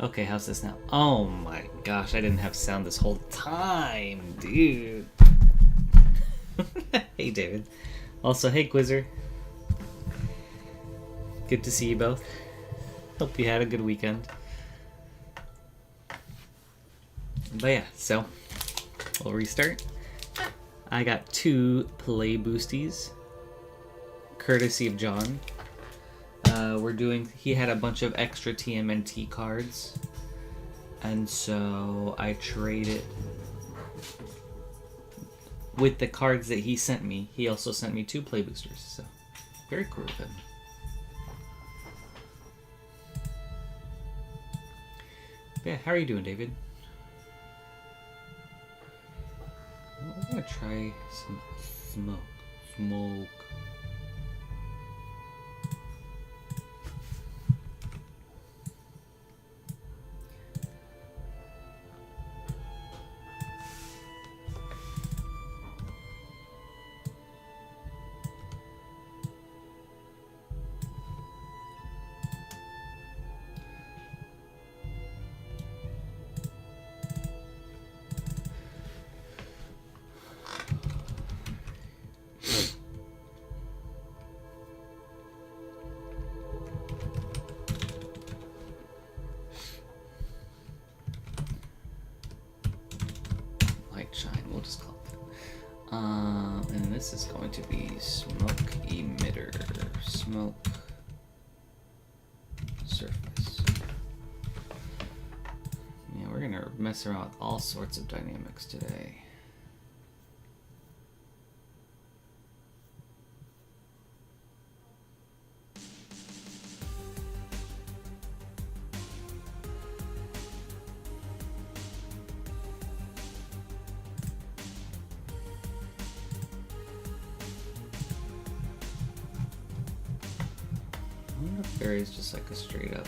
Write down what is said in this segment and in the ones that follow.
Okay, how's this now? Oh my gosh, I didn't have sound this whole time, dude. Hey, David. Also, hey, Quizzer. Good to see you both. Hope you had a good weekend. But yeah, so we'll restart. I got 2 play boosties, courtesy of John. He had a bunch of extra TMNT cards, and so I traded with the cards that he sent me. He also sent me 2 play boosters, so very cool of him. Yeah, how are you doing, David? I'm gonna try some smoke. Shine, we'll just call it. And this is going to be smoke emitter, smoke surface. Yeah, we're gonna mess around with all sorts of dynamics today. I wonder if there is just like a straight up.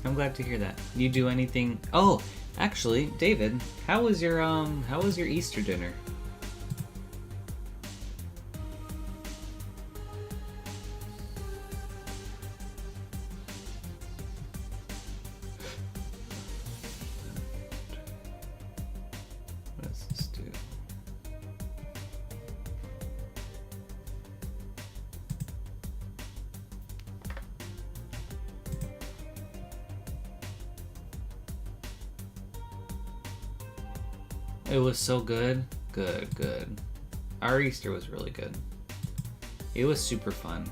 I'm glad to hear that. You do anything? Oh, actually, David, how was your Easter dinner? Let's just do. It was so good. Good. Our Easter was really good. It was super fun.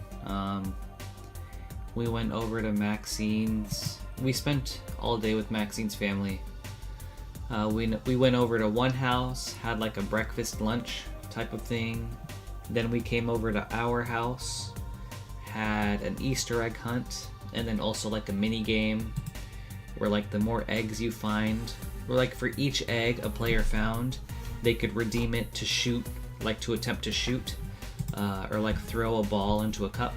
We went over to Maxine's. We spent all day with Maxine's family. We went over to one house, had like a breakfast lunch type of thing. Then we came over to our house, had an Easter egg hunt, and then also like a mini game where like the more eggs you find, or like for each egg a player found, they could redeem it to shoot, like to attempt to shoot, or like throw a ball into a cup.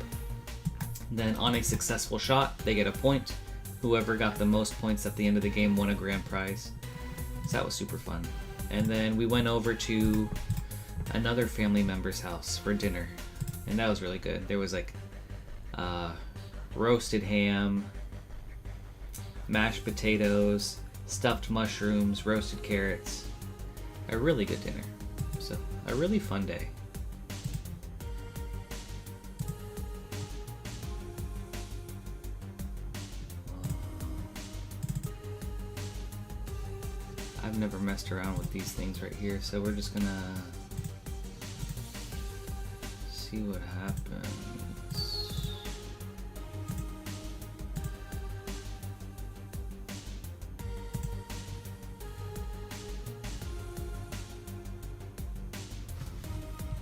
Then on a successful shot, they get a point. Whoever got the most points at the end of the game won a grand prize. So that was super fun. And then we went over to another family member's house for dinner, and that was really good. There was like roasted ham, mashed potatoes, stuffed mushrooms, roasted carrots. A really good dinner. So, a really fun day. I've never messed around with these things right here, so we're just gonna see what happens.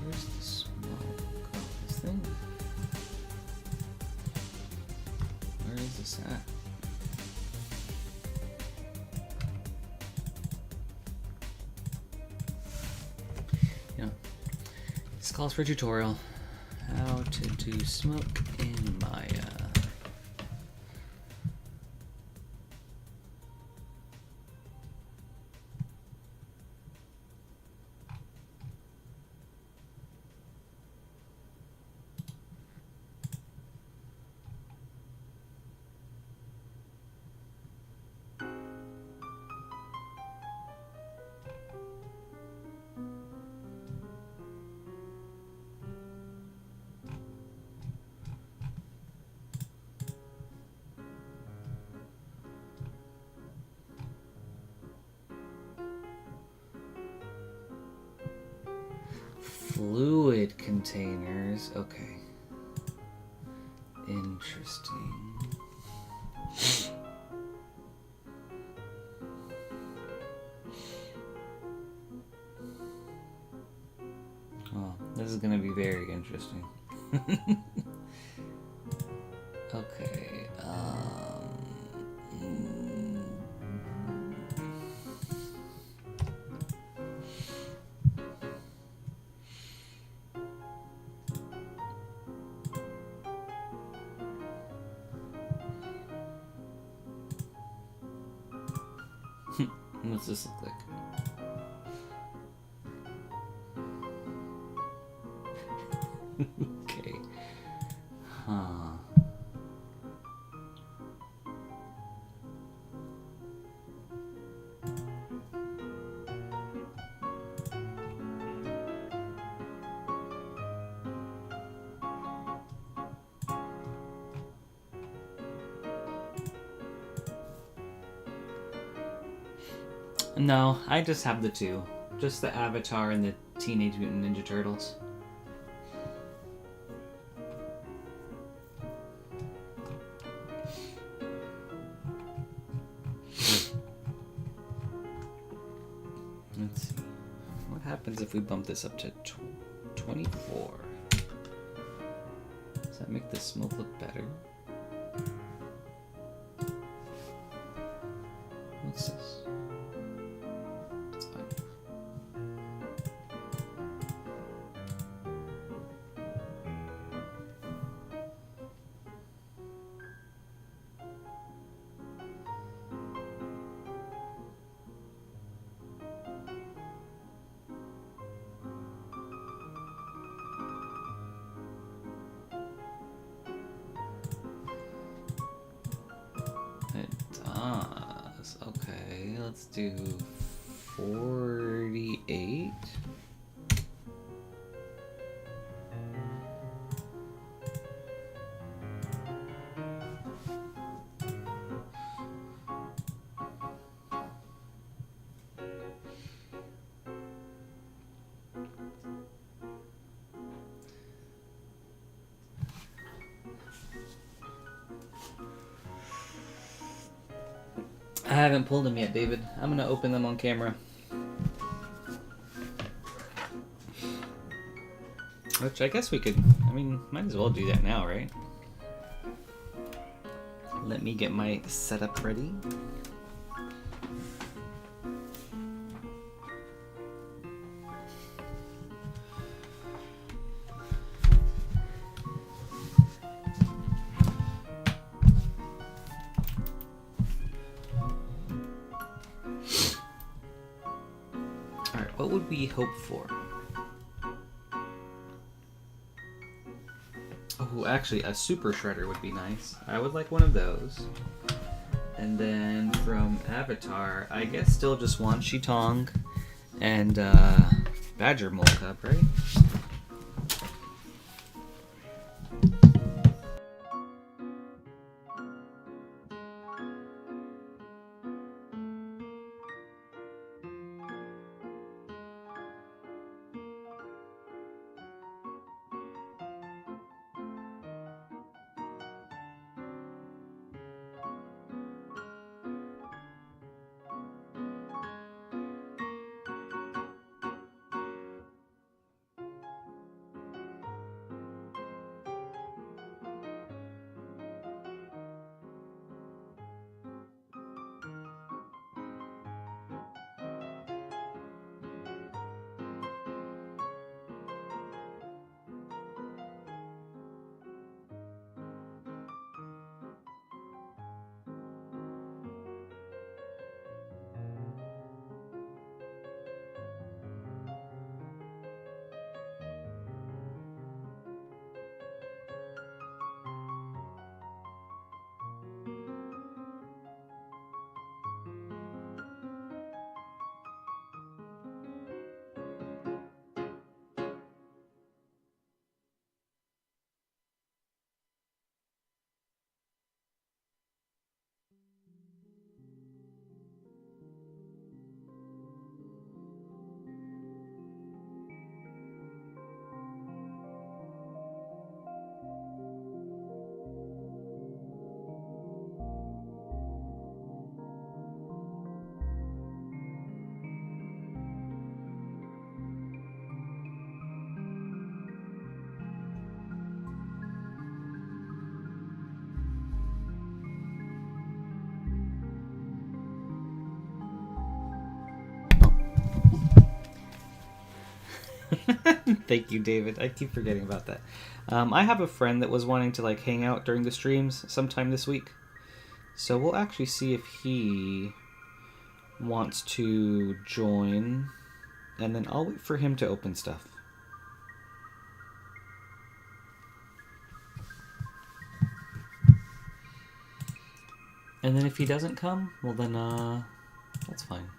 Where's the smoke? Oh, this thing? Where is this at? This calls for a tutorial. How to do smoke in Maya. Fluid containers. Okay. Interesting. Oh, this is gonna be very interesting. Okay. What's this look like? Okay. Huh. No, I just have the two. Just the Avatar and the Teenage Mutant Ninja Turtles. Let's see. What happens if we bump this up to 24? Does that make the smoke look better? What's this? It's fine. It does. Okay, let's do 48. I haven't pulled them yet, David. I'm gonna open them on camera. Which I guess we could, might as well do that now, right? Let me get my setup ready. What would we hope for? Oh, actually, a super shredder would be nice. I would like one of those. And then from Avatar, I guess still just one Shitong and Badger Mole Cup, right? Thank you, David. I keep forgetting about that. I have a friend that was wanting to like hang out during the streams sometime this week. So we'll actually see if he wants to join, and then I'll wait for him to open stuff. And then if he doesn't come, well then, that's fine.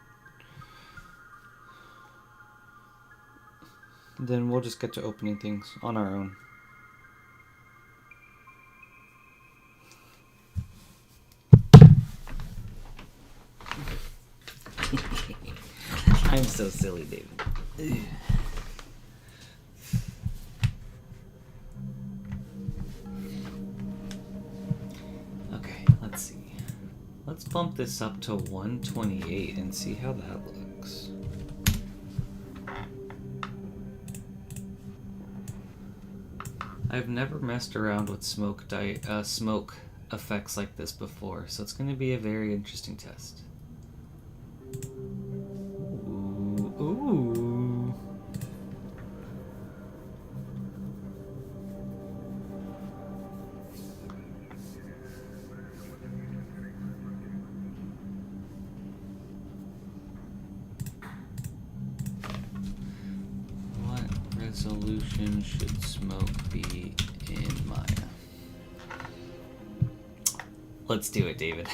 Then we'll just get to opening things on our own. I'm so silly, David. Okay, let's see. Let's bump this up to 128 and see how that looks. I've never messed around with smoke effects like this before, so it's going to be a very interesting test. Ooh. What resolution should smoke be in Maya? Let's do it, David.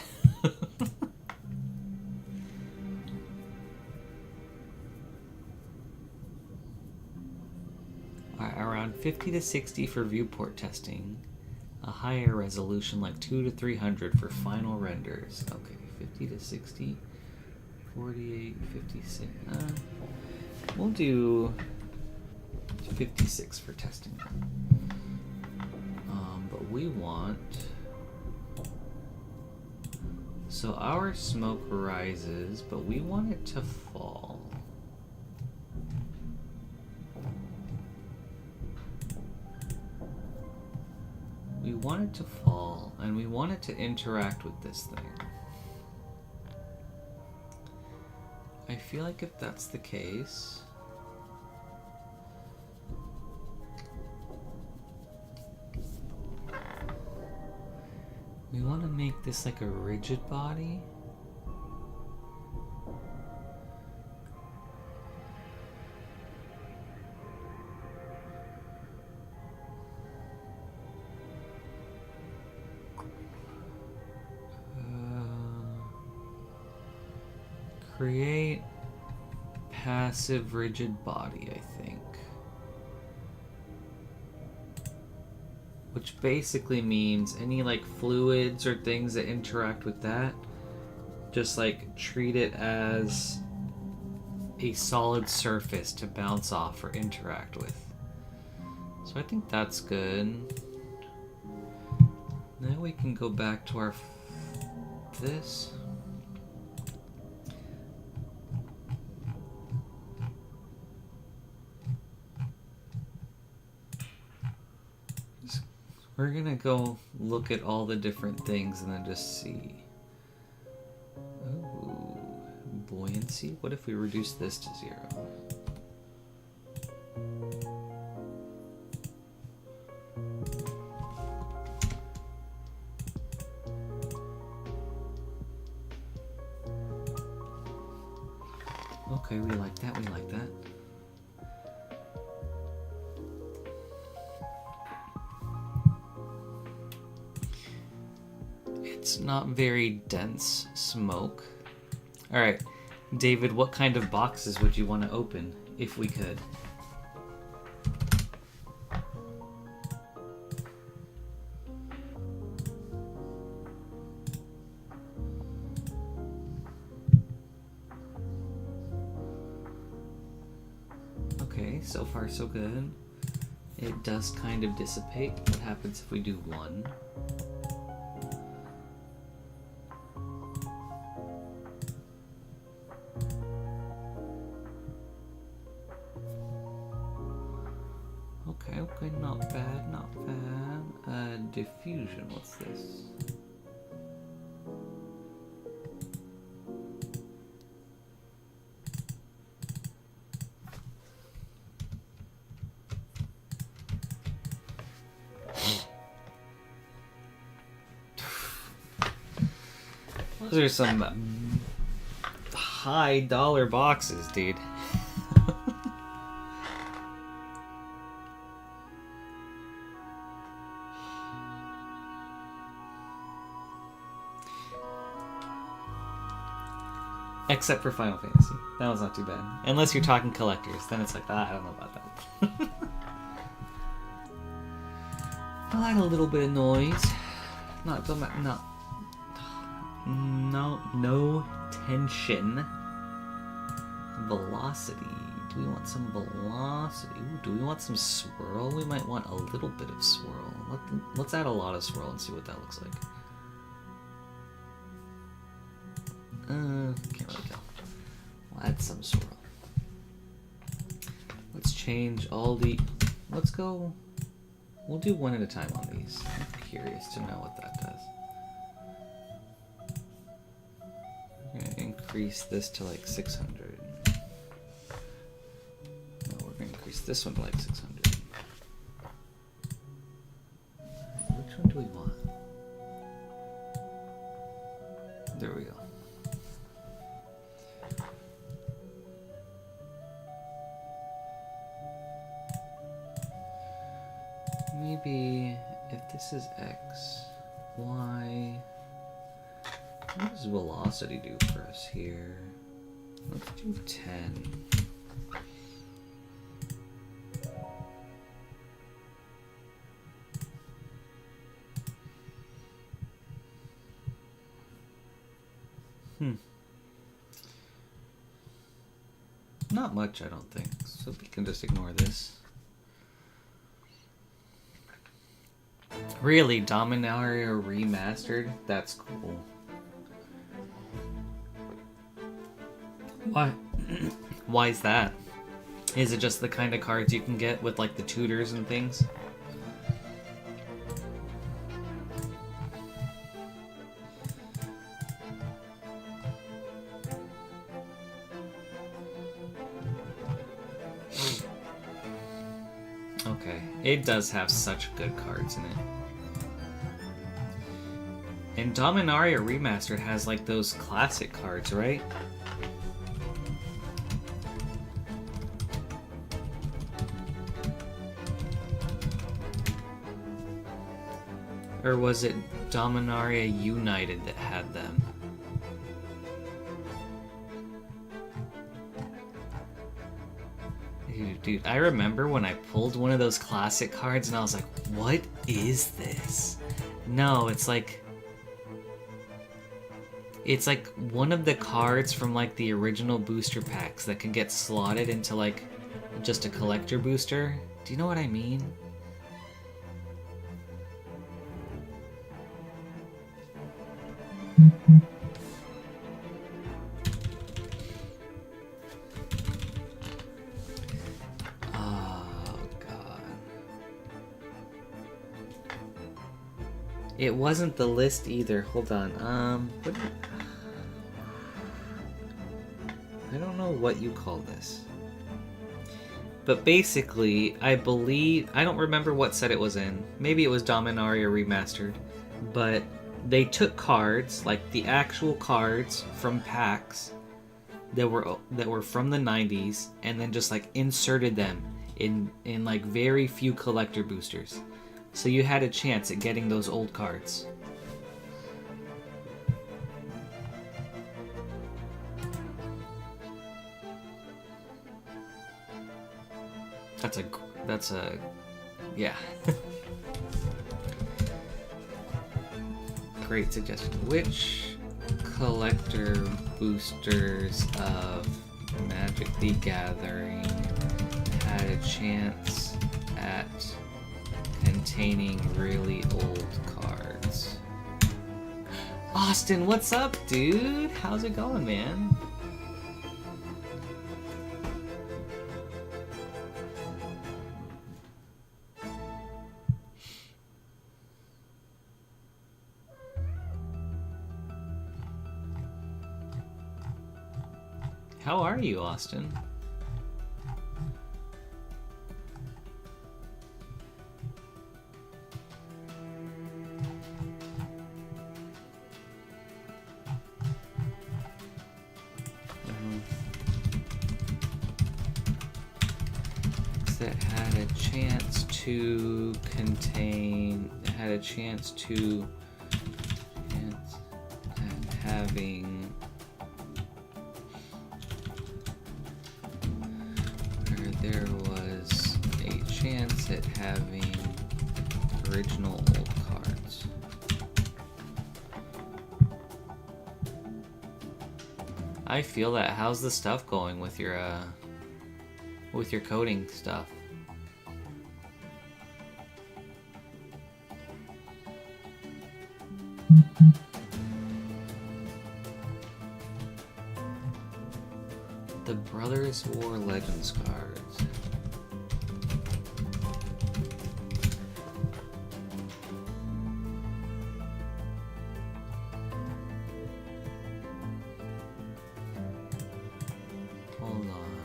Around 50 to 60 for viewport testing. A higher resolution like 2 to 300 for final renders. Okay, 50 to 60, 48, 56. We'll do 56 for testing. But we want... So our smoke rises, but we want it to fall. We want it to fall, and we want it to interact with this thing. I feel like if that's the case... we want to make this like a rigid body. Create passive rigid body, I think. Which basically means any like fluids or things that interact with that, just like treat it as a solid surface to bounce off or interact with. So I think that's good. Now we can go back to our this. We're gonna go look at all the different things and then just see. Ooh, buoyancy. What if we reduce this to 0? Okay, we like that, we like that. It's not very dense smoke. Alright, David, what kind of boxes would you want to open, if we could? Okay, so far so good. It does kind of dissipate. What happens if we do 1? Okay, not bad, not bad. Diffusion, what's this? Those are some high dollar boxes, dude. Except for Final Fantasy. That was not too bad. Unless you're talking collectors, then it's like, I don't know about that. I like a little bit of noise. No tension. Velocity. Do we want some velocity? Ooh, do we want some swirl? We might want a little bit of swirl. Let's add a lot of swirl and see what that looks like. Can't really tell. We'll add some swirl. Let's change all the... Let's go... We'll do one at a time on these. I'm curious to know what that does. I'm going to increase this to like 600. No, we're going to increase this one to like 600. Which one do we want? There we go. Maybe if this is X, Y, what does velocity do for us here? Let's do 10. Not much, I don't think. So we can just ignore this. Really, Dominaria remastered? That's cool. Why? Why is that? Is it just the kind of cards you can get with like the tutors and things? Okay, it does have such good cards in it. And Dominaria Remastered has like those classic cards, right? Or was it Dominaria United that had them? Dude, I remember when I pulled one of those classic cards and I was like, what is this? No, it's like one of the cards from like the original booster packs that can get slotted into like just a collector booster. Do you know what I mean? It wasn't the list either. Hold on. I don't know what you call this. But basically, I believe... I don't remember what set it was in. Maybe it was Dominaria Remastered. But they took cards, like the actual cards from packs that were from the 90s, and then just like inserted them in like very few collector boosters. So you had a chance at getting those old cards. That's a, yeah. Great suggestion. Which collector boosters of Magic the Gathering had a chance at containing really old cards? Austin, what's up, dude? How's it going, man? How are you, Austin? that had a chance to contain, had a chance to, at having, where there was a chance at having original old cards. I feel that. How's the stuff going with your coding stuff? The Brothers War Legends cards. Hold on.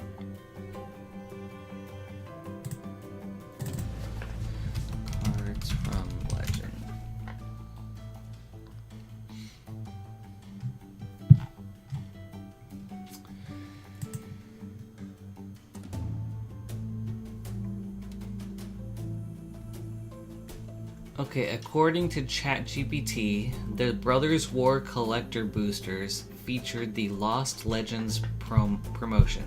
Cards from Legend. Okay, according to ChatGPT, the Brothers War Collector Boosters featured the Lost Legends promotion.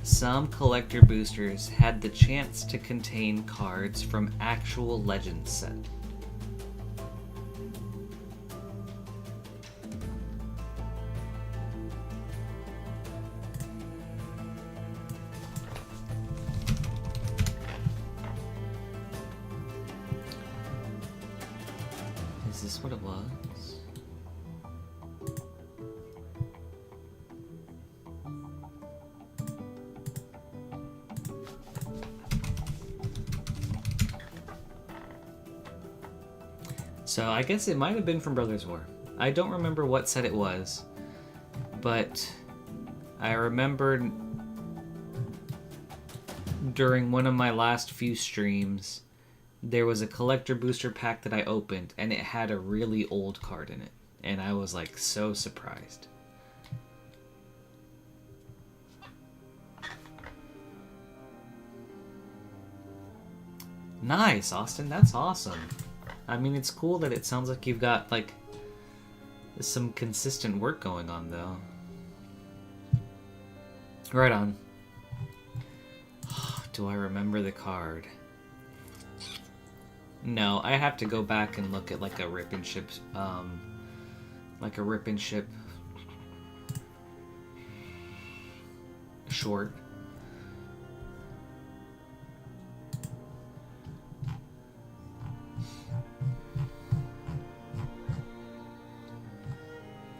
Some collector boosters had the chance to contain cards from actual Legends set. Is this what it was? So I guess it might have been from Brothers War. I don't remember what set it was, but I remembered during one of my last few streams, there was a collector booster pack that I opened, and it had a really old card in it. And I was like so surprised. Nice, Austin. That's awesome. I mean, it's cool that it sounds like you've got like some consistent work going on, though. Right on. Do I remember the card? No, I have to go back and look at like a Rip and Ship, short.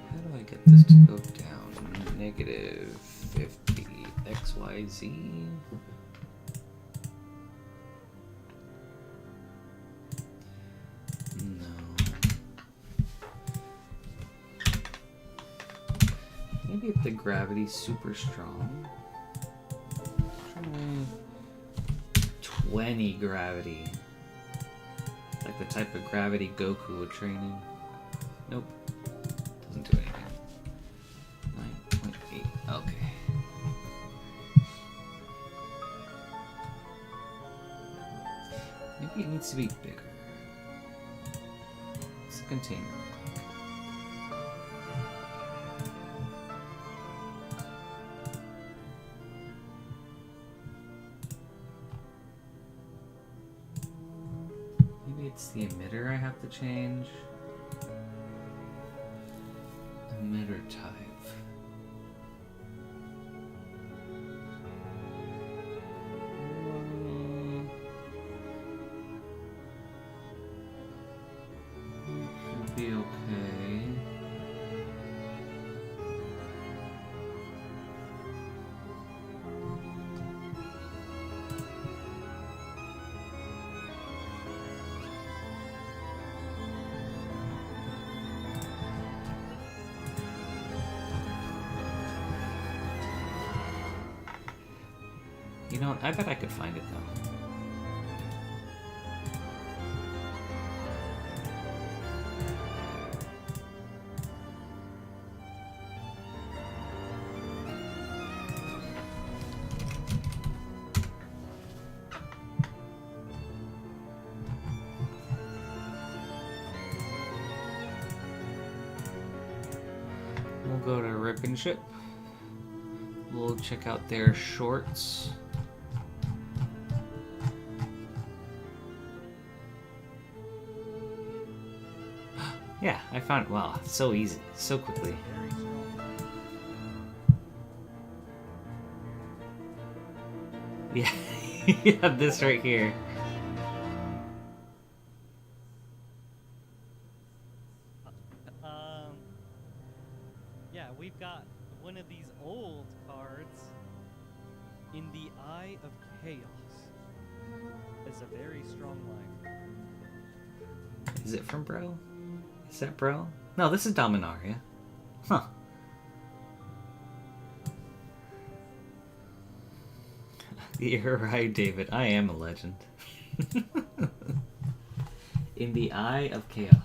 How do I get this to go down? Negative 50 XYZ. Maybe if the gravity's super strong. Try 20 gravity. Like the type of gravity Goku would train in. Nope. Doesn't do anything. 9.8. Okay. Maybe it needs to be bigger. It's a container. It's the emitter I have to change. Emitter type. Should be okay. You know, I bet I could find it though. American ship. We'll check out their shorts. Yeah, I found it. Wow, so easy, so quickly. Yeah, yeah, this right here. Yeah, we've got one of these old cards. In the Eye of Chaos is a very strong line. Is it from Bro? Is that Bro? No, this is Dominaria. Huh. You're right, David. I am a legend. In the Eye of Chaos.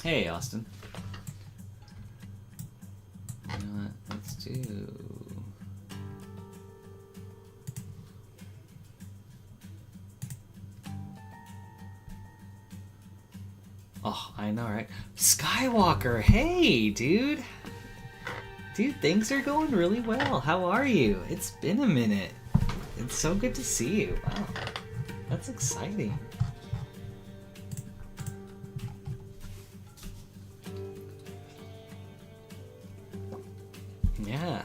Hey, Austin. You know what? Let's do... Oh, I know, right? Skywalker, hey, dude! Dude, things are going really well. How are you? It's been a minute. It's so good to see you. Wow. That's exciting. Yeah.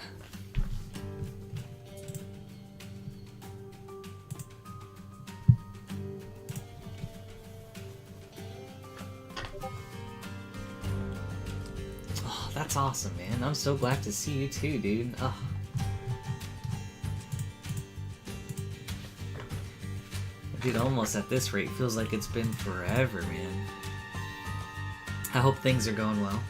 Oh, that's awesome, man. I'm so glad to see you too, dude. Oh. Dude, almost at this rate, feels like it's been forever, man. I hope things are going well.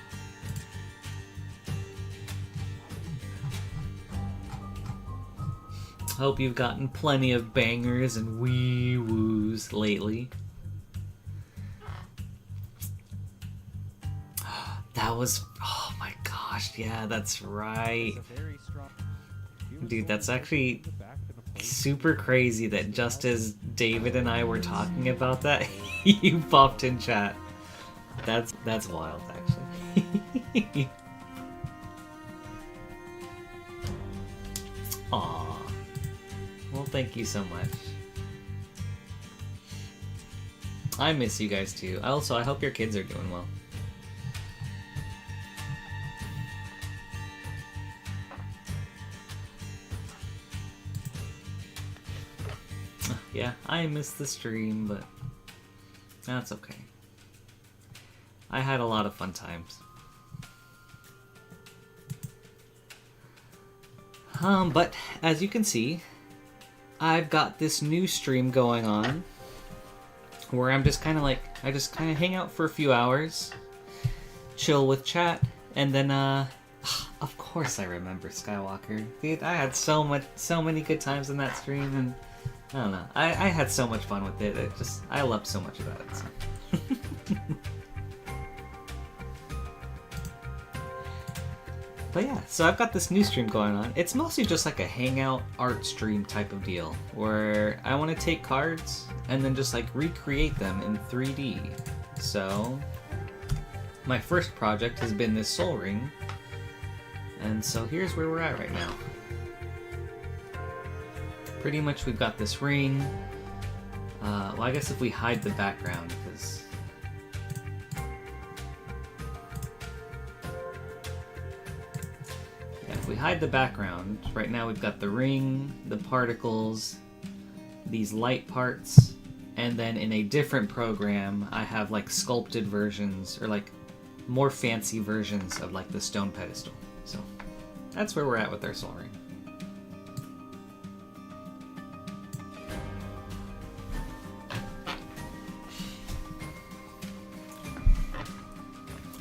Hope you've gotten plenty of bangers and wee woos lately. That was... Oh my gosh, yeah, that's right. Dude, that's actually super crazy that just as David and I were talking about that, you popped in chat. That's wild, actually. Aww. Well, thank you so much. I miss you guys too. Also, I hope your kids are doing well. Yeah, I missed the stream, but that's okay. I had a lot of fun times. But as you can see, I've got this new stream going on where I'm just kind of like, I just kind of hang out for a few hours, chill with chat, and then, of course I remember Skywalker. Dude, I had so many good times in that stream, and I don't know. I had so much fun with it. I loved so much about it. So. But yeah, so I've got this new stream going on. It's mostly just like a hangout art stream type of deal, where I want to take cards and then just like recreate them in 3D. So my first project has been this Soul Ring, and so here's where we're at right now. Pretty much we've got this ring. Well, I guess if we hide the background, because... Yeah, if we hide the background, right now we've got the ring, the particles, these light parts, and then in a different program, I have like sculpted versions, or like more fancy versions of like the stone pedestal. So that's where we're at with our Soul Ring.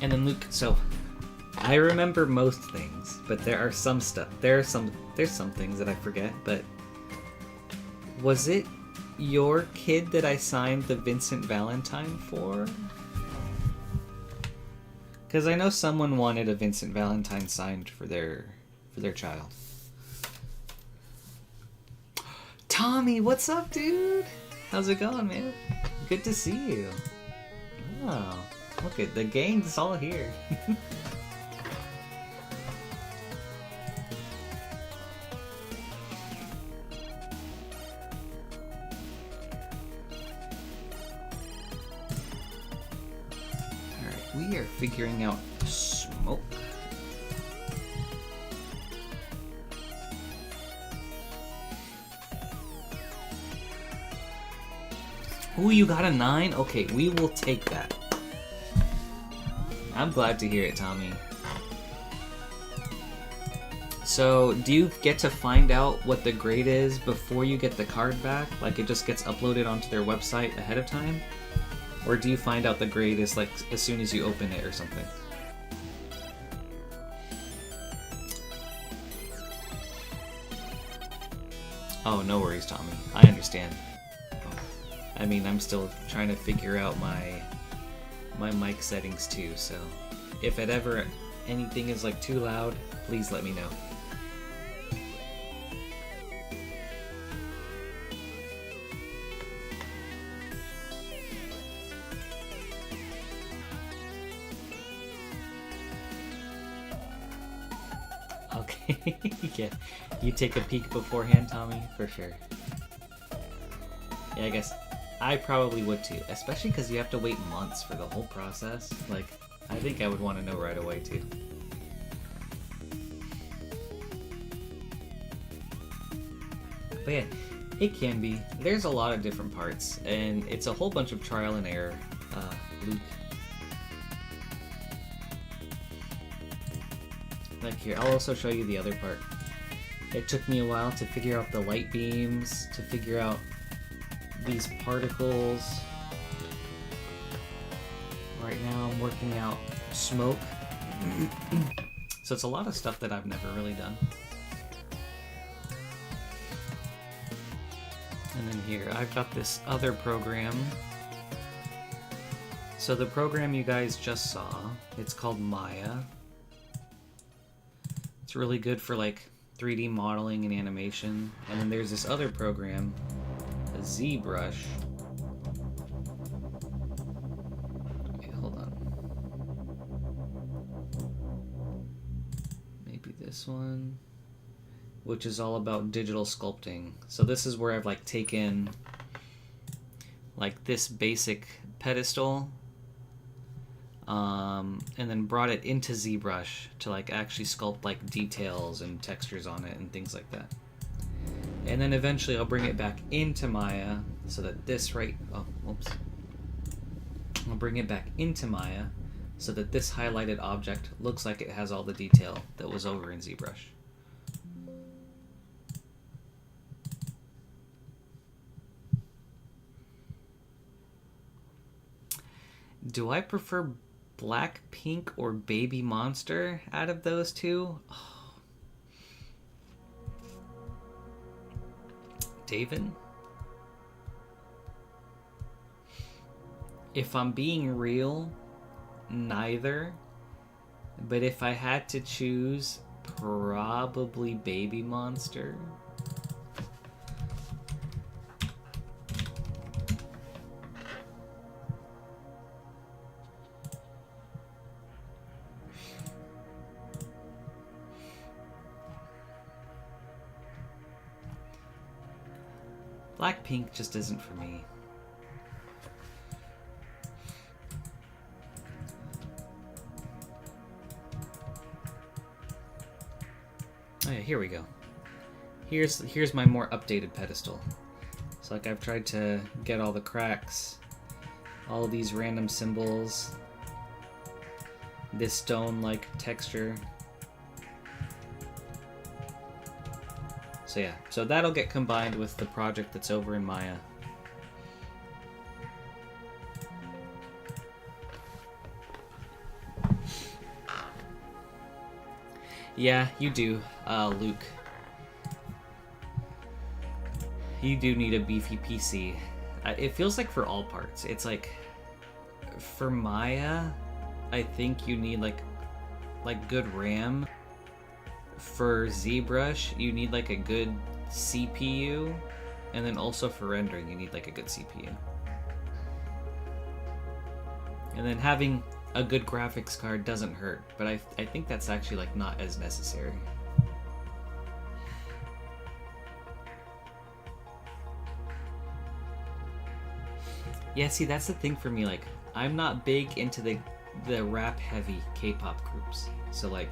And then Luke, so I remember most things, but there are some stuff. There's some things that I forget. But was it your kid that I signed the Vincent Valentine for? Because I know someone wanted a Vincent Valentine signed for their child. Tommy, what's up, dude? How's it going, man? Good to see you. Oh, look at the gang's all here. Alright, we are figuring out smoke. Ooh, you got a 9? Okay, we will take that. I'm glad to hear it, Tommy. So, do you get to find out what the grade is before you get the card back? Like, it just gets uploaded onto their website ahead of time? Or do you find out the grade is, like, as soon as you open it or something? Oh, no worries, Tommy. I understand. I mean, I'm still trying to figure out my mic settings too, so if it ever anything is like too loud, please let me know. Okay, yeah, you take a peek beforehand, Tommy, for sure. Yeah, I guess I probably would too, especially because you have to wait months for the whole process. Like, I think I would want to know right away too. But yeah, it can be. There's a lot of different parts, and it's a whole bunch of trial and error, Luke. Like here, I'll also show you the other part. It took me a while to figure out the light beams, to figure out these particles. Right now I'm working out smoke. So it's a lot of stuff that I've never really done. And then here, I've got this other program. So the program you guys just saw, it's called Maya. It's really good for like 3D modeling and animation. And then there's this other program, a ZBrush. Okay, hold on. Maybe this one, which is all about digital sculpting. So this is where I've like taken like this basic pedestal and then brought it into ZBrush to like actually sculpt like details and textures on it and things like that. And then eventually I'll bring it back into Maya so that this I'll bring it back into Maya so that this highlighted object looks like it has all the detail that was over in ZBrush. Do I prefer Black Pink or Baby Monster out of those two? Oh. David? If I'm being real, neither. But if I had to choose, probably Baby Monster. Blackpink just isn't for me. Oh yeah, here we go. Here's my more updated pedestal. So like I've tried to get all the cracks, all of these random symbols, this stone-like texture. So yeah, so that'll get combined with the project that's over in Maya. Yeah, you do, Luke. You do need a beefy PC. It feels like for all parts. It's like, for Maya, I think you need like good RAM. For ZBrush, you need like a good CPU. And then also for rendering, you need like a good CPU. And then having a good graphics card doesn't hurt, but I think that's actually like not as necessary. Yeah, see, that's the thing for me. Like, I'm not big into the rap heavy K-pop groups. So like,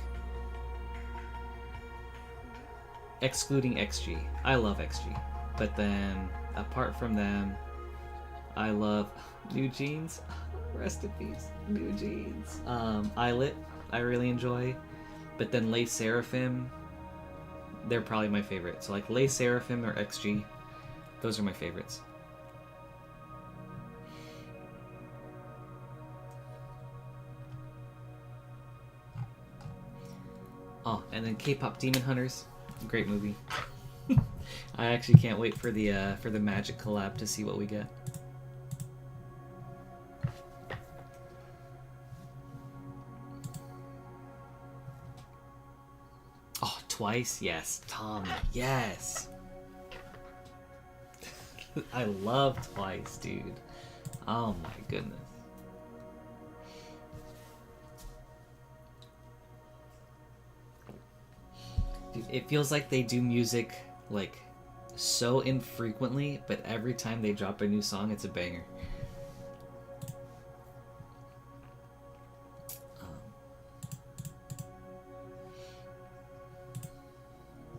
excluding XG, I love XG, but then apart from them, I love New Jeans. Rest in peace, New Jeans. Islet, I really enjoy, but then Les Seraphim, they're probably my favorite. So like Les Seraphim or XG, those are my favorites. Oh, and then K-pop Demon Hunters, great movie. I actually can't wait for the Magic collab to see what we get. Oh, Twice, yes. Tommy, yes. I love Twice, dude. Oh my goodness. Dude, it feels like they do music like so infrequently, but every time they drop a new song, it's a banger.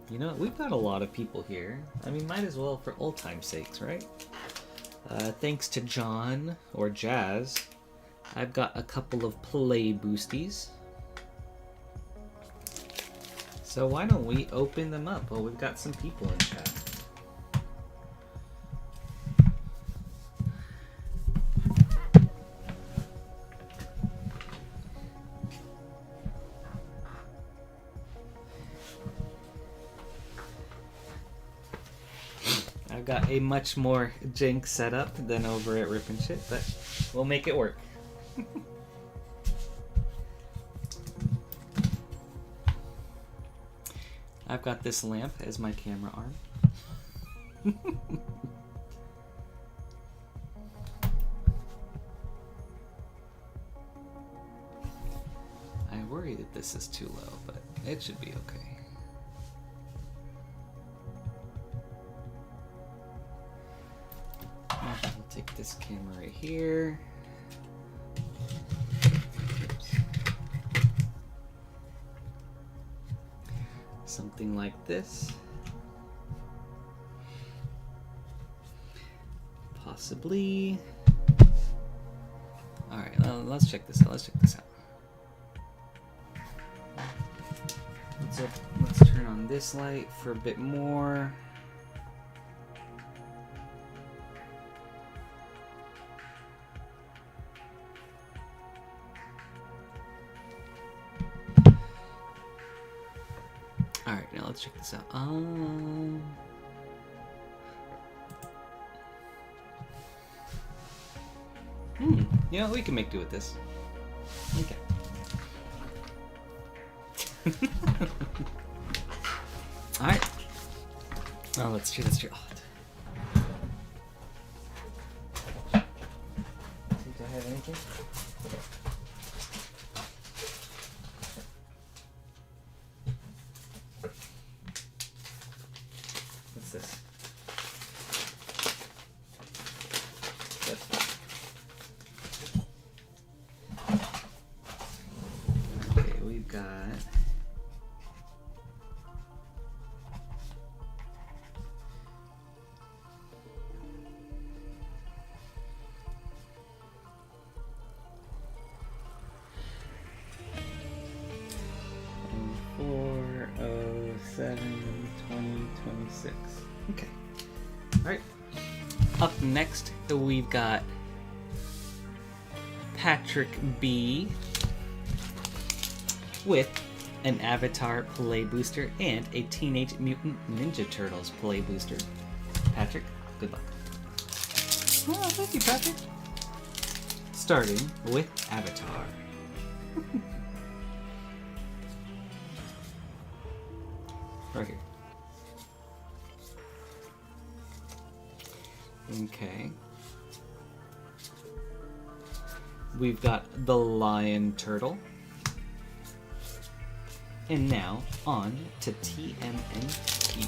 You know, we've got a lot of people here. I mean, might as well for old time's sakes, right? Thanks to John, or Jazz, I've got a couple of play boosties. So why don't we open them up? Well, we've got some people in chat. I've got a much more jank setup than over at Rip and Shit, but we'll make it work. I've got this lamp as my camera arm. I worry that this is too low, but it should be okay. I'll take this camera right here. Something like this. Possibly. Alright, let's check this out. Let's turn on this light for a bit more. Alright, now let's check this out. You know, we can make do with this. Okay. Alright. Oh, let's cheer. Oh, think I have anything? What's this? Okay, we've got okay. Alright. Up next, we've got Patrick B with an Avatar Play Booster and a Teenage Mutant Ninja Turtles Play Booster. Patrick, good luck. Oh, thank you, Patrick. Starting with Avatar. Right here. Okay. We've got the lion turtle. And now, on to TMNT.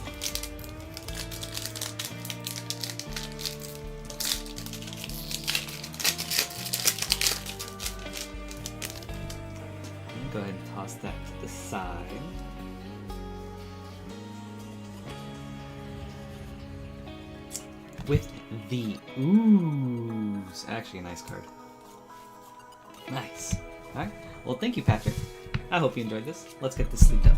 Go ahead and toss that to the side. With the Ooze. Actually, a nice card. Nice. Alright. Well, thank you, Patrick. I hope you enjoyed this. Let's get this sleeved up.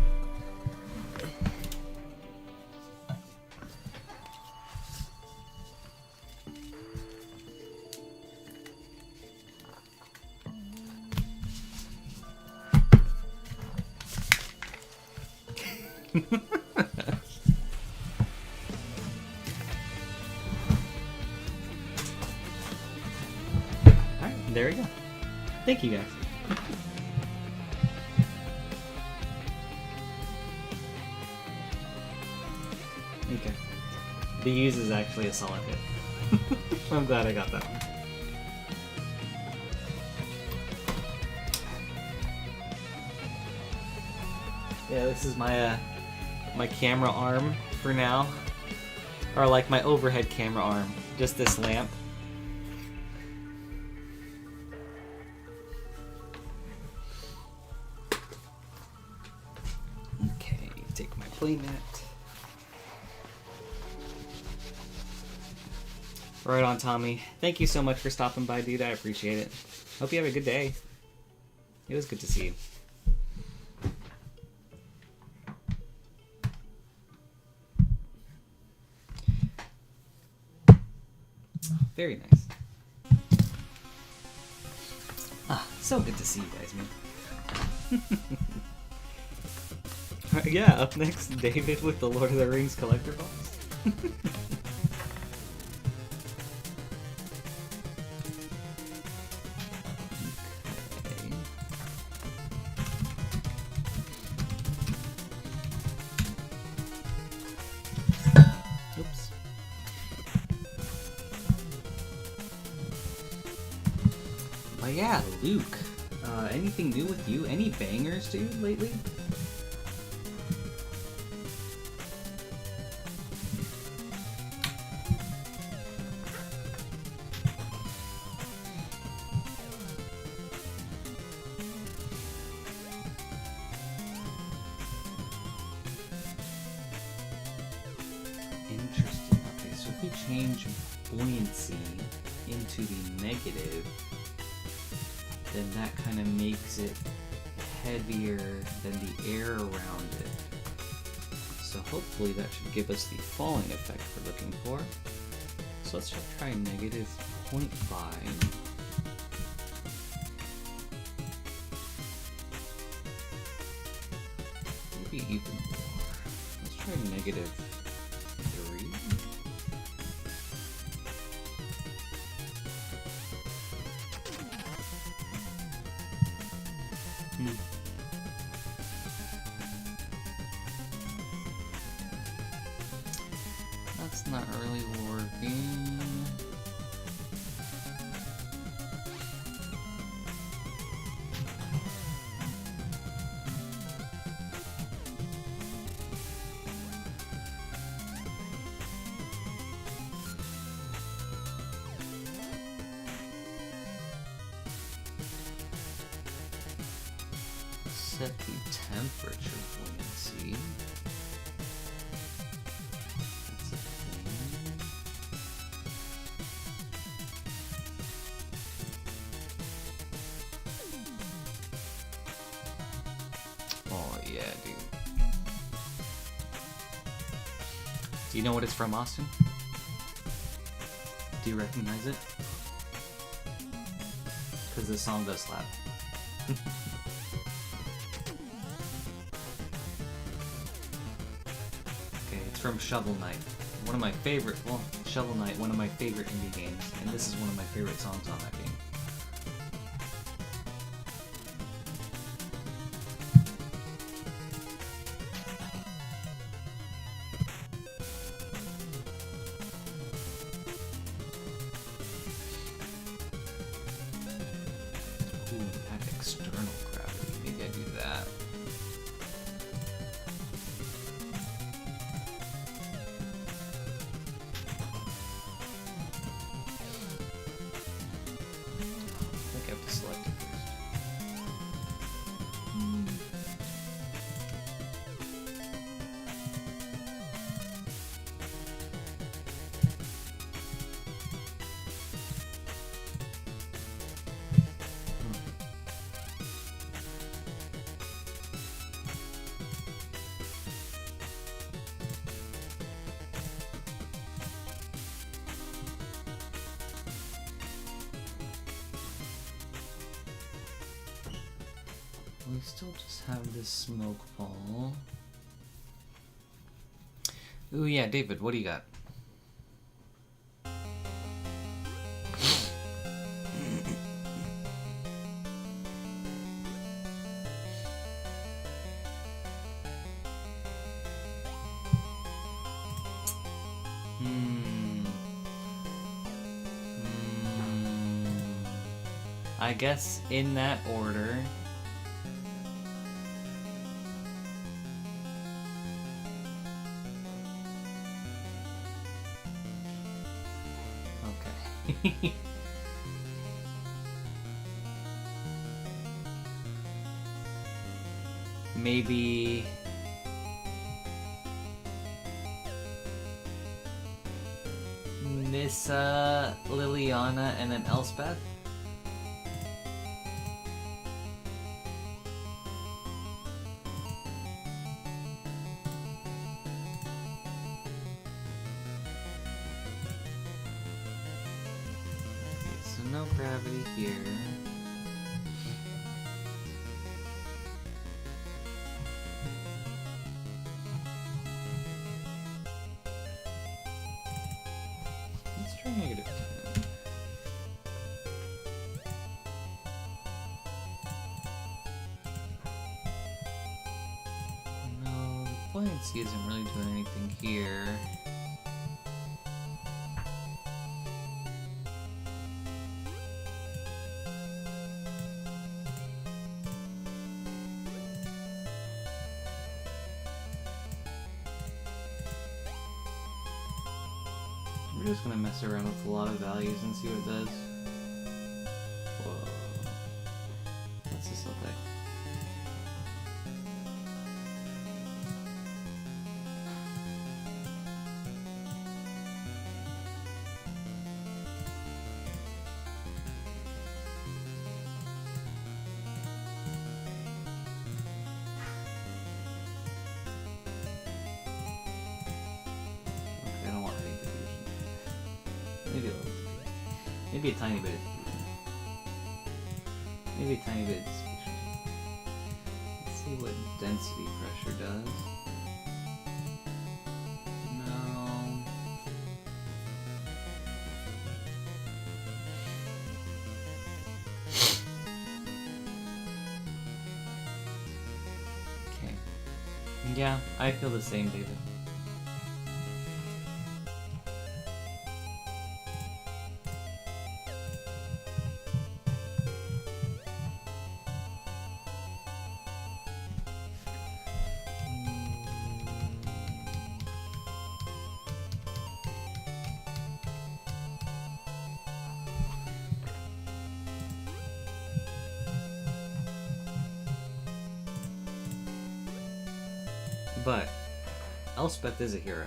Alright, there we go. Thank you, guys. Okay. The use is actually a solid hit. I'm glad I got that one. Yeah, this is my my camera arm for now. Or like my overhead camera arm. Just this lamp. Okay, take my playmat. Right on, Tommy. Thank you so much for stopping by, dude. I appreciate it. Hope you have a good day. It was good to see you. Very nice. Ah, so good to see you guys, man. Yeah, up next, David with the Lord of the Rings collector box. Oops. But yeah, Luke. Anything new with you? Any bangers, dude, lately? Interesting. Okay, so if we change buoyancy into the negative, then that kind of makes it heavier than the air around it. So hopefully that should give us the falling effect we're looking for. So let's just try negative 0.5. Maybe even more. Let's try negative 3. That's not really working. Set the temperature buoyancy. That's a thing. Oh yeah, dude. Do you know what it's from, Austin? Do you recognize it? Because this song does slap. From Shovel Knight, one of my favorite, well, Shovel Knight, one of my favorite indie games, and this is one of my favorite songs on that game. We still just have this smoke ball. Ooh, yeah, David, what do you got? I guess in that order. Okay. Maybe Nissa, Liliana, and then Elspeth? Okay, so no gravity here. Let's try -10. No, the buoyancy isn't really doing anything here. We're just gonna mess around with a lot of values and see what it does. Whoa. What's this look like? Okay, I don't want any diffusion. Maybe a little. Maybe a tiny bit of diffusion. Maybe a tiny bit of diffusion. Let's see what density pressure does. No. Okay. Yeah, I feel the same, David. But Elspeth is a hero.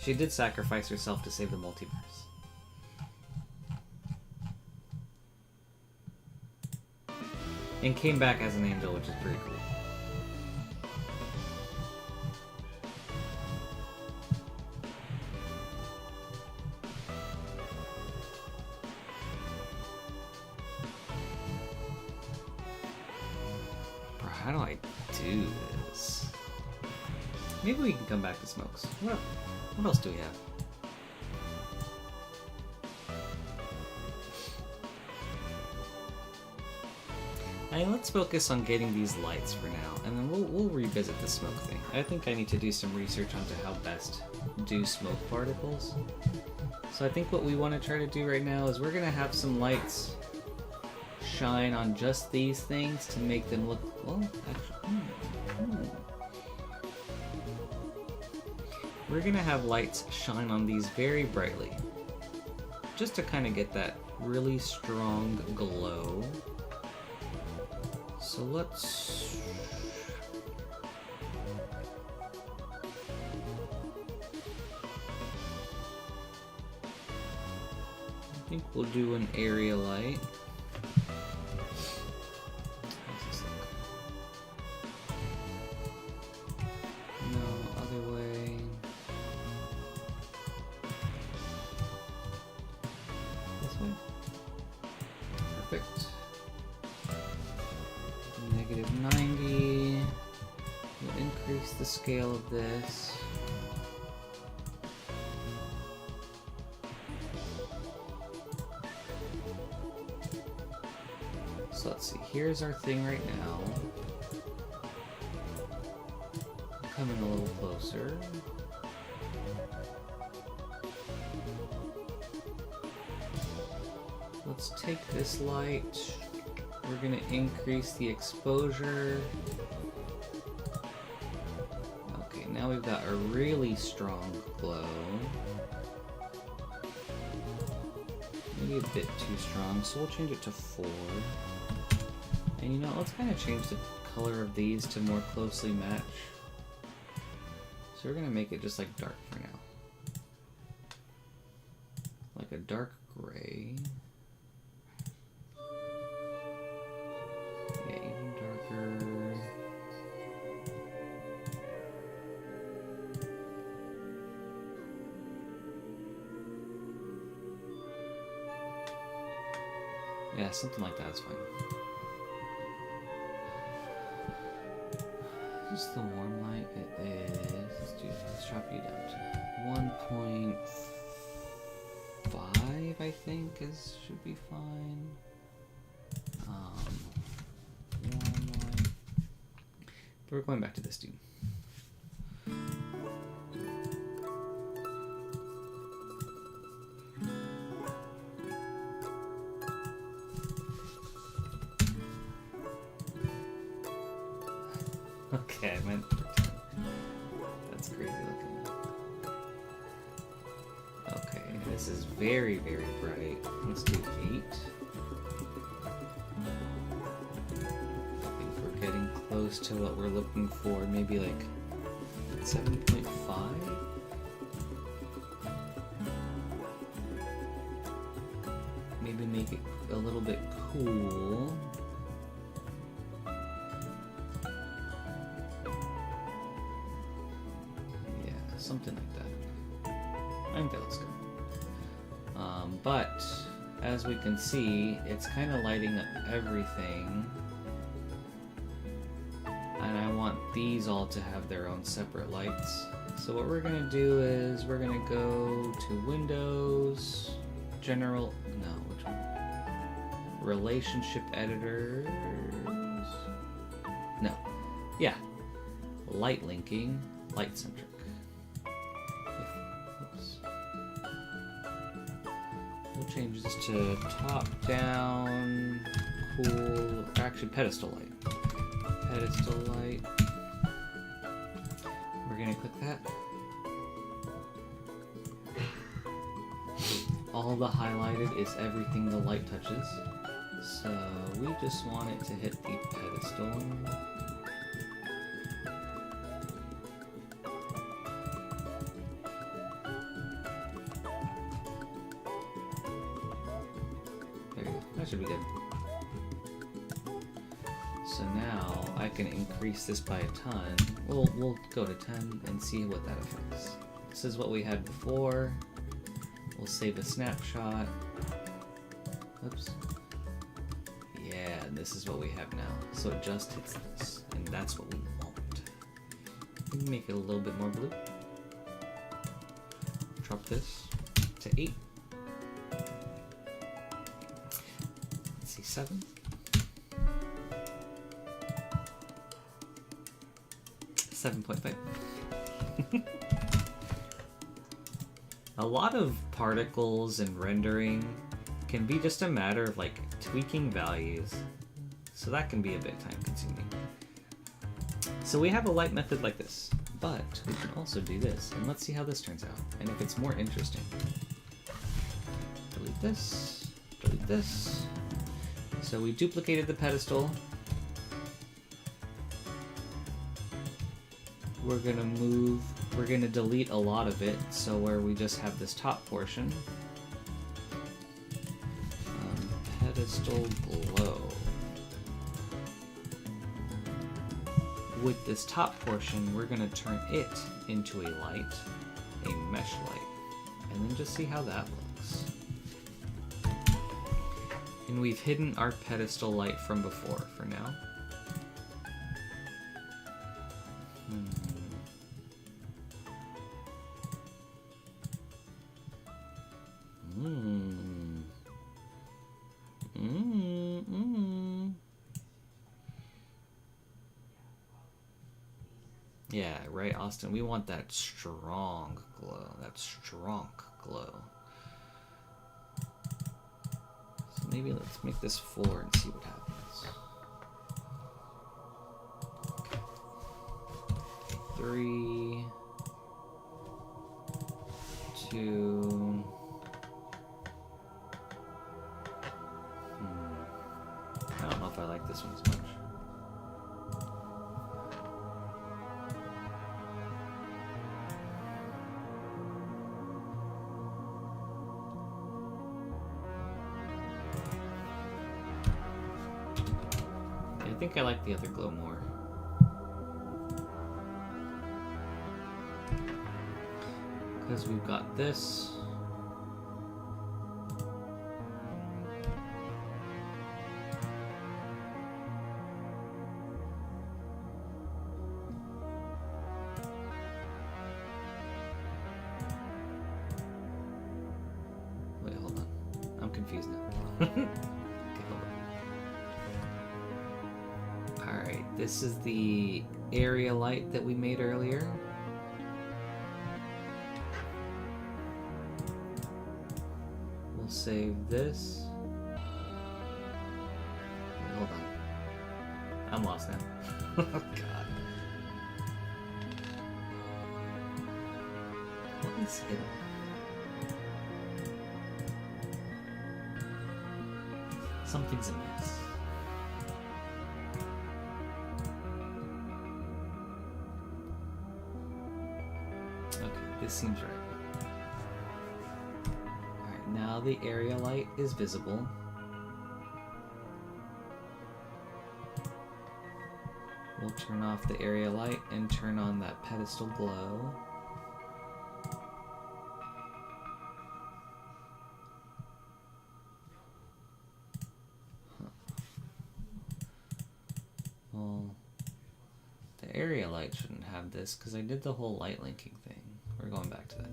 She did sacrifice herself to save the multiverse. And came back as an angel, which is pretty cool. Bro, how do I do this? Maybe we can come back to smokes. What else do we have? Hey, let's focus on getting these lights for now, and then we'll revisit the smoke thing. I think I need to do some research onto how best do smoke particles. So I think what we want to try to do right now is we're gonna have some lights shine on just these things to make them look, well, actually, we're gonna have lights shine on these very brightly, just to kind of get that really strong glow. So let's... I think we'll do an area light. How's this look? No, other way. This way. Perfect. -90. We'll increase the scale of this. So let's see, here's our thing right now. Coming a little closer. Let's take this light. We're gonna increase the exposure. Okay, now we've got a really strong glow. Maybe a bit too strong, so we'll change it to 4. And you know, let's kind of change the color of these to more closely match. So we're gonna make it just like dark for now. Like a dark gray. Yeah, even darker. Yeah, something like that's fine. Is this the warm light? It is. Let's drop you down to 1.5, I think should be fine. Warm light. But we're going back to this dude. Okay, I meant for 10. That's crazy looking. Okay, this is very, very bright. Let's do 8. I think we're getting close to what we're looking for. Maybe like 7.5? Maybe make it a little bit cool. Something like that. I think that looks good. But as we can see, it's kind of lighting up everything. And I want these all to have their own separate lights. So what we're going to do is we're going to go to Windows, General, no, which one? Relationship Editors. No. Yeah. Light linking, light centric. We'll change this to top down, cool, actually pedestal light. Pedestal light. We're gonna click that. All the highlighted is everything the light touches. So we just want it to hit the pedestal. That should be good. So now I can increase this by a ton. We'll go to 10 and see what that affects. This is what we had before. We'll save a snapshot. Oops. Yeah, and this is what we have now. So it just hits this, and that's what we want. We can make it a little bit more blue. Drop this to 8. 7. 7.5. A lot of particles and rendering can be just a matter of like tweaking values, so that can be a bit time consuming. So we have a light method like this, but we can also do this, and let's see how this turns out, and if it's more interesting. Delete this, delete this. So we duplicated the pedestal. We're gonna delete a lot of it, so where we just have this top portion. Pedestal glow. With this top portion, we're gonna turn it into a light, a mesh light, and then just see how that looks. And we've hidden our pedestal light from before for now. Yeah, right, Austin. We want that strong glow. That strong glow. So maybe let's make this 4 and see what happens. Okay. 3, 2. I don't know if I like this one as much. I think I like the other glow more. Because we've got this. Wait, hold on. I'm confused now. Okay, hold on. Alright, this is the area light that we made earlier. We'll save this. Wait, hold on. I'm lost now. Oh god. What is hidden? Something's amiss. Okay, this seems right. Alright, now the area light is visible. We'll turn off the area light and turn on that pedestal glow. Well, the area light shouldn't have this because I did the whole light linking thing. We're going back to that.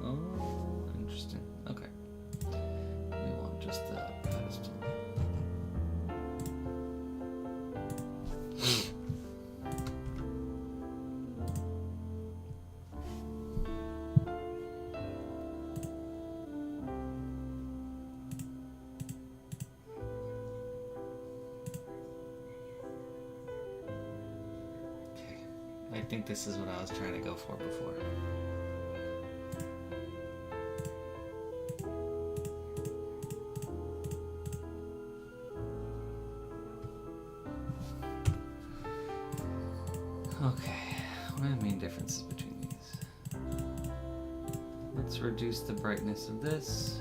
Oh, interesting. Okay. We want just the pedestal. I think this is what I was trying to go for before. Okay, what are the main differences between these? Let's reduce the brightness of this.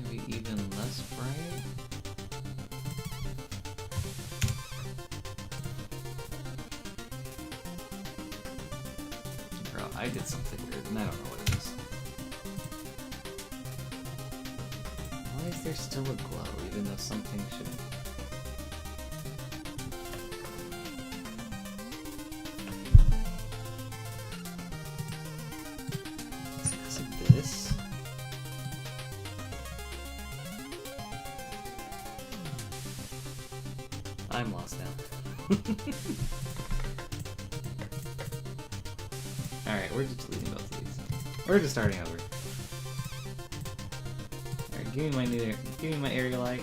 Maybe even less bright. Bro, I did something weird and I don't know what it is. Why is there still a glow even though something should... Is it because of this? I'm lost now. Alright, we're just deleting both of these. We're just starting over. Alright, give me my area light.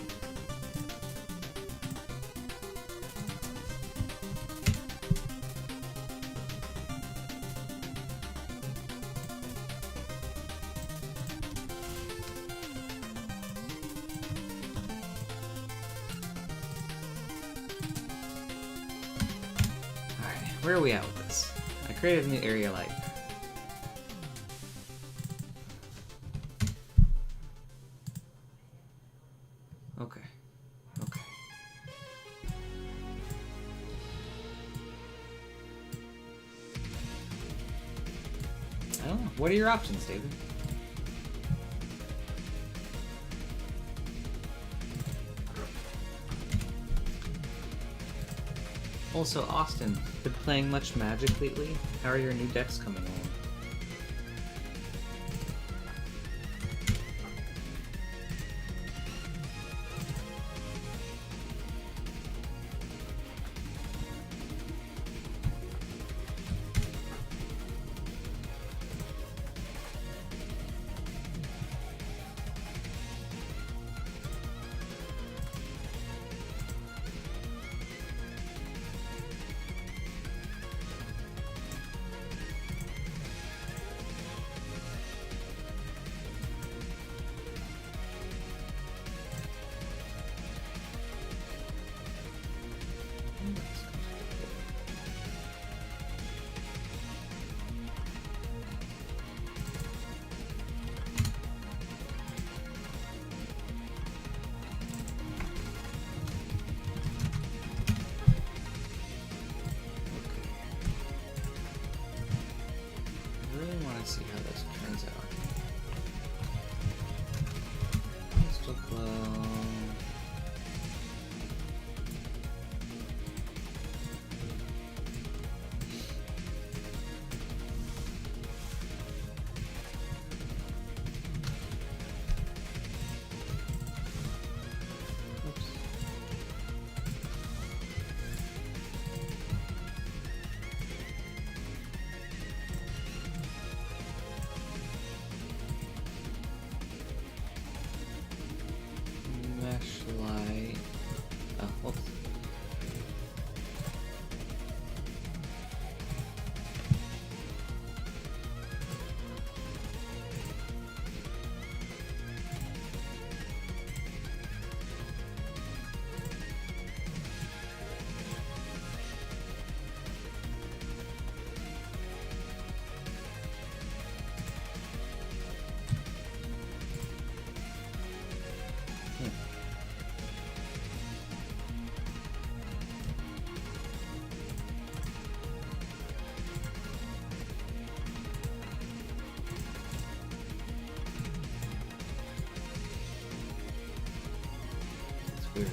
Where are we at with this? I created a new area light. Okay. Okay. I don't know. What are your options, David? Also, Austin, been playing much Magic lately? How are your new decks coming along? See how this turns out. Still glow. Oops. Light. Oh, whoops. Weird.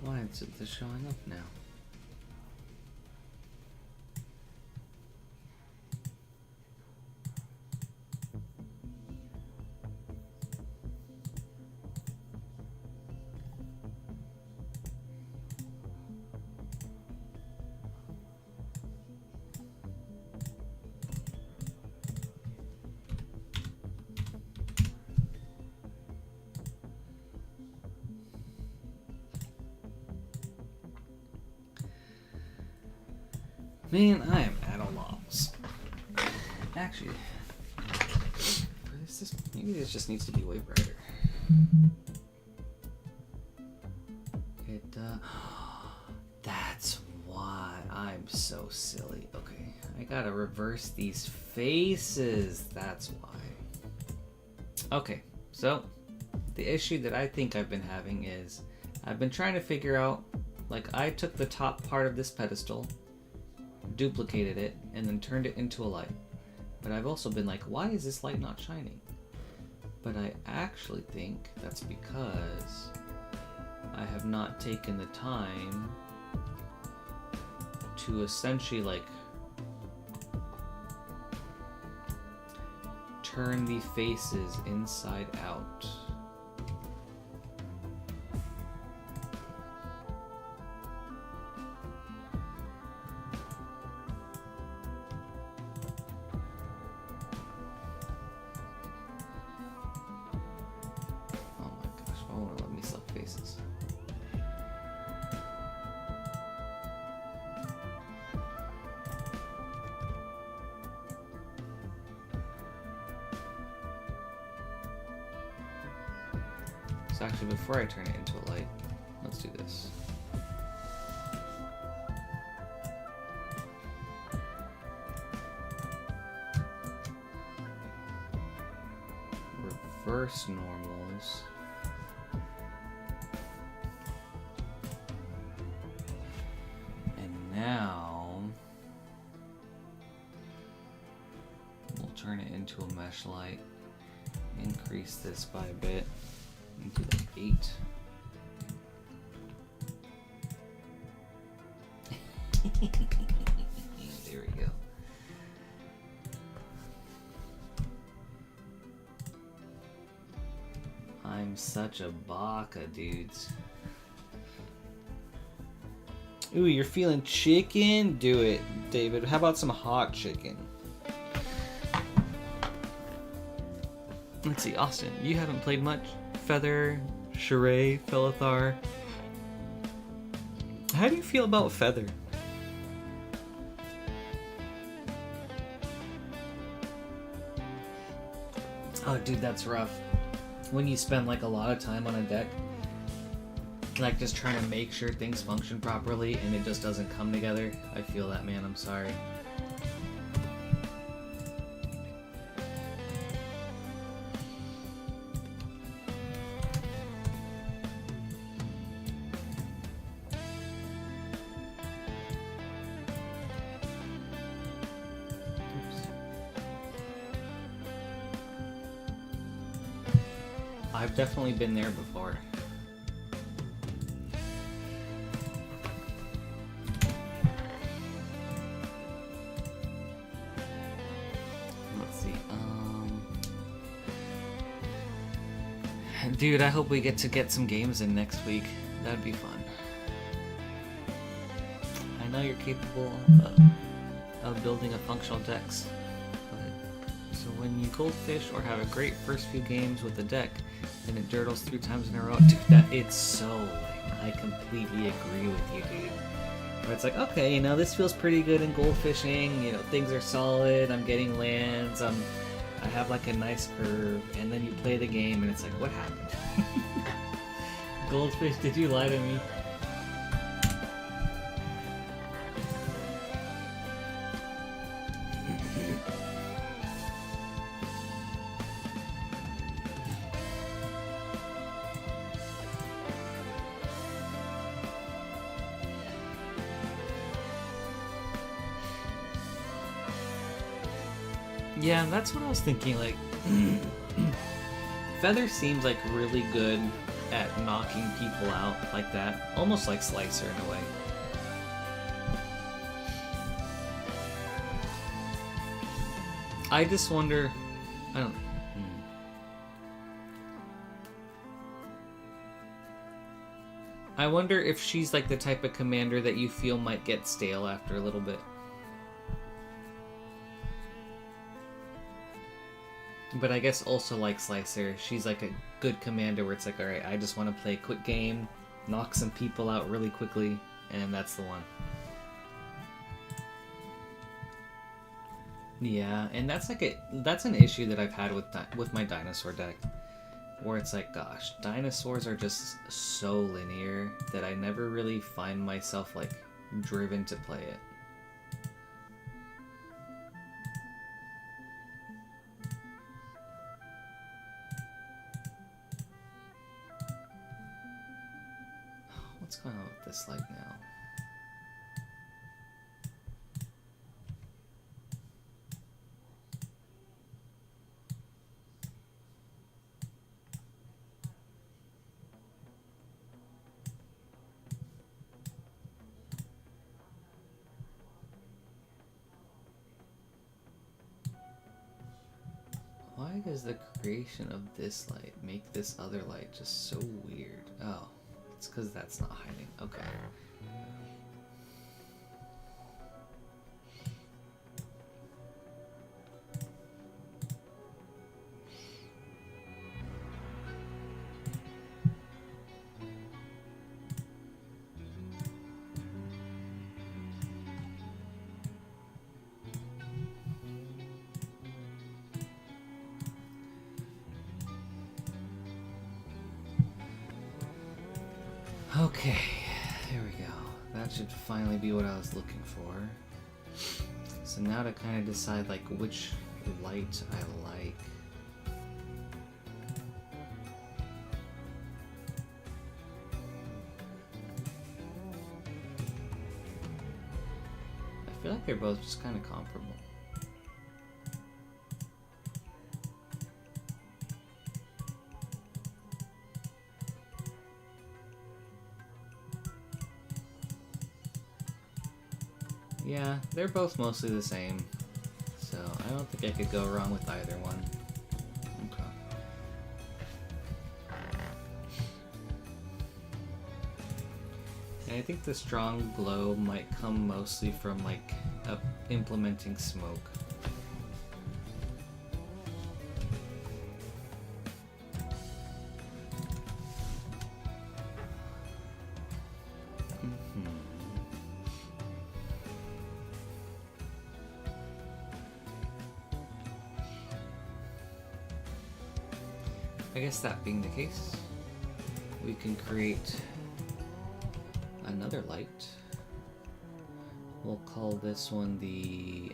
Why is it showing up now? Man, I am at a loss. Actually, for this maybe this just needs to be way brighter. That's why I'm so silly. Okay, I gotta reverse these faces. That's why. Okay, so the issue that I think I've been having is I've been trying to figure out, like, I took the top part of this pedestal, duplicated it, and then turned it into a light. But I've also been like, why is this light not shining? But I actually think that's because I have not taken the time to essentially, like, turn the faces inside out. So actually, before I turn it into a light, let's do this. Reverse normals. And now we'll turn it into a mesh light. Increase this by a bit. Do like 8. There we go. I'm such a baka, dudes. Ooh, you're feeling chicken? Do it, David. How about some hot chicken? Let's see, Austin, you haven't played much? Feather, Charade, Felithar. How do you feel about Feather? Oh, dude, that's rough. When you spend like a lot of time on a deck, like just trying to make sure things function properly and it just doesn't come together. I feel that, man. I'm sorry. I've definitely been there before. Let's see. Dude, I hope we get some games in next week. That'd be fun. I know you're capable of building a functional decks. So when you goldfish or have a great first few games with the deck, and it dirtles 3 times in a row, dude, it's so lame. I completely agree with you, dude. Where it's like, okay, you know, this feels pretty good in goldfishing, you know, things are solid, I'm getting lands, I have like a nice curve, and then you play the game and it's like, what happened? Goldfish, did you lie to me? Yeah, that's what I was thinking, like, Feather seems like really good at knocking people out like that, almost like Slicer in a way. I just wonder, I don't. I wonder if she's like the type of commander that you feel might get stale after a little bit. But I guess also like Slicer, she's like a good commander where it's like, alright, I just want to play a quick game, knock some people out really quickly, and that's the one. Yeah, and that's like that's an issue that I've had with my dinosaur deck, where it's like, gosh, dinosaurs are just so linear that I never really find myself like driven to play it. What's going on with this light now? Why does the creation of this light make this other light just so weird? Oh, it's because that's not hiding. Okay. Okay, there we go. That should finally be what I was looking for. So now to kind of decide like which light I like. I feel like they're both just kind of comparable. Yeah, they're both mostly the same, so I don't think I could go wrong with either one. Okay. And I think the strong glow might come mostly from like implementing smoke. I guess that being the case, we can create another light. We'll call this one the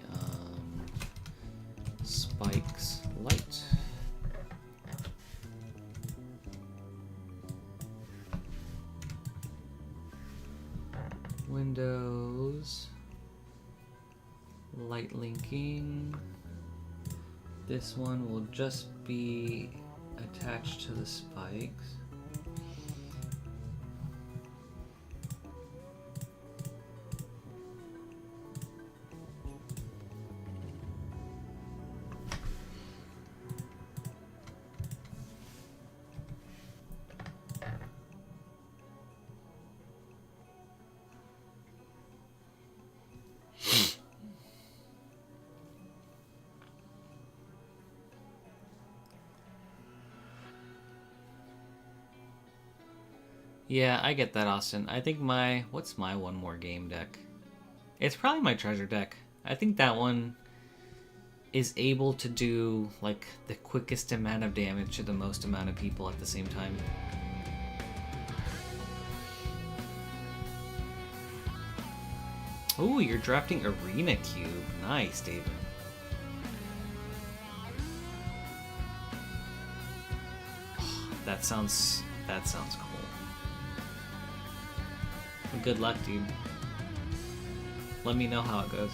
Spikes light. Windows, light linking. This one will just be attached to the spikes. Yeah, I get that, Austin. I think what's my one more game deck? It's probably my treasure deck. I think that one is able to do like the quickest amount of damage to the most amount of people at the same time. Ooh, you're drafting Arena Cube. Nice, David. That sounds cool. Good luck, dude. Let me know how it goes.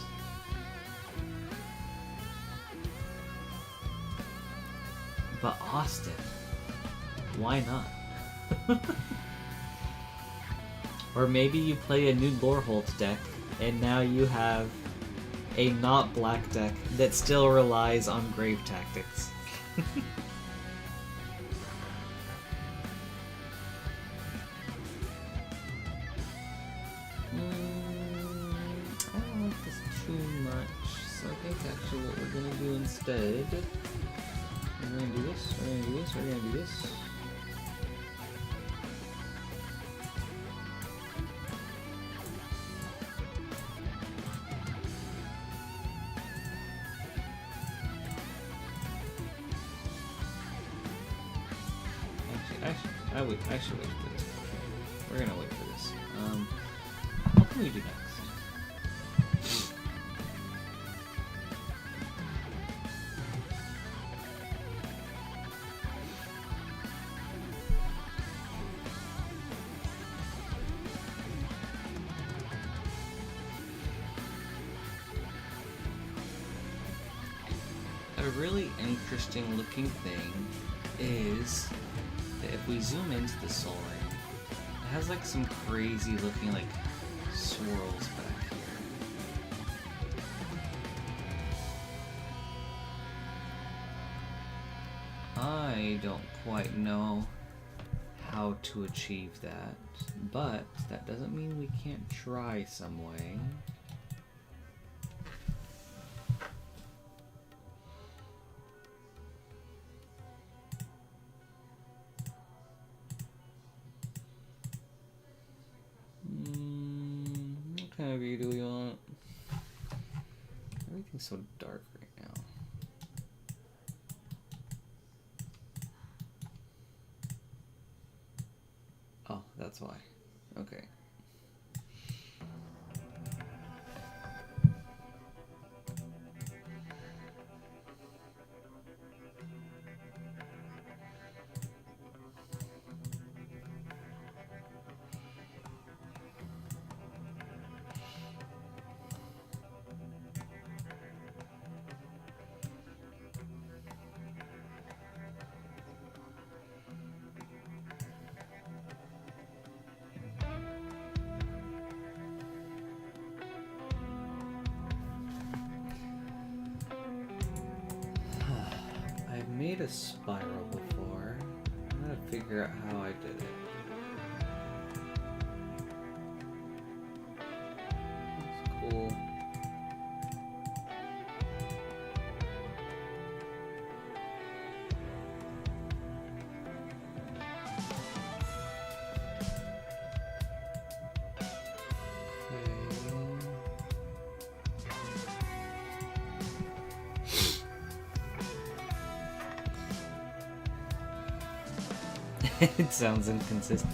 But Austin, why not? Or maybe you play a new Loreholt deck, and now you have a not black deck that still relies on grave tactics. I don't like this too much, so I think actually what we're gonna do instead, we're gonna do this, we're gonna do this, we're gonna do this. I should wait for this. We're gonna wait for this. What can we do next? A really interesting looking thing is that if we zoom into the Soul Ring, it has like some crazy looking like swirls back here. I don't quite know how to achieve that, but that doesn't mean we can't try some way. What kind of view do we want? Everything's so dark right now. Oh, that's why. Okay. I've made a spiral before. I'm gonna figure out how I did it. That's cool. It sounds inconsistent.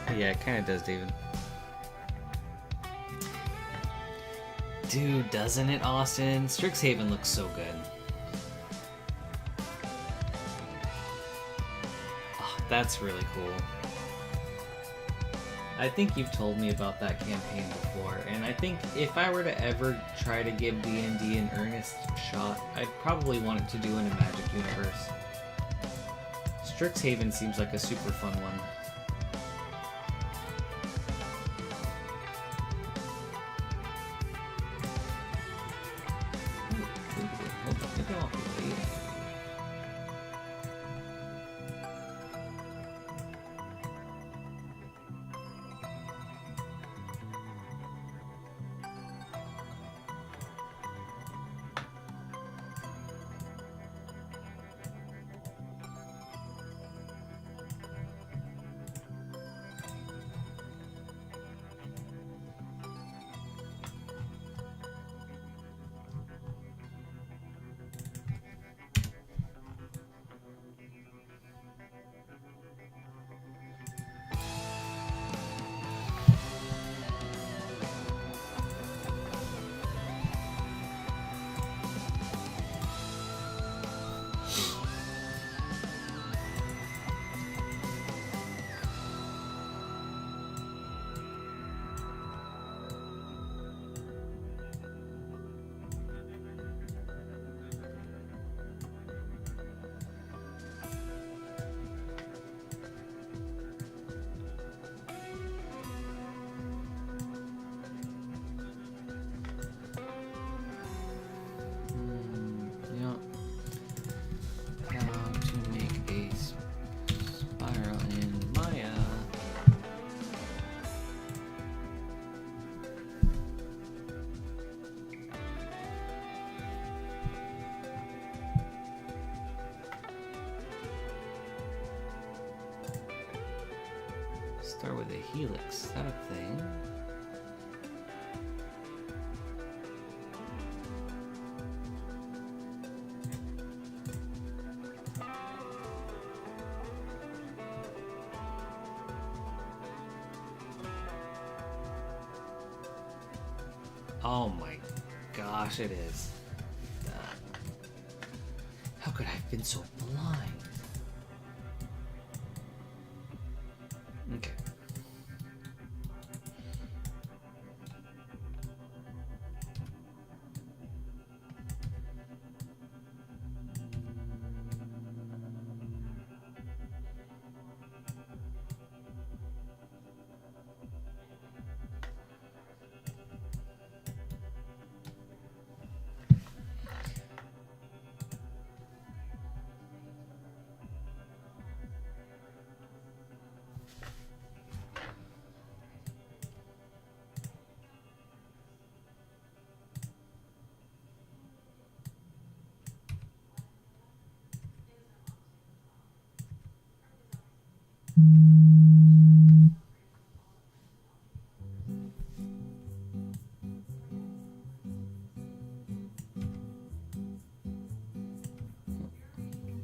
Yeah, it kind of does, David. Dude, doesn't it, Austin? Strixhaven looks so good. Oh, that's really cool. I think you've told me about that campaign before, and I think if I were to ever try to give D&D an earnest shot, I'd probably want it to do in a Magic universe. Strixhaven seems like a super fun one. Hold on, maybe I'll wait. Start with a helix. Is that a thing? Oh my gosh, it is. How could I have been so blind? Okay.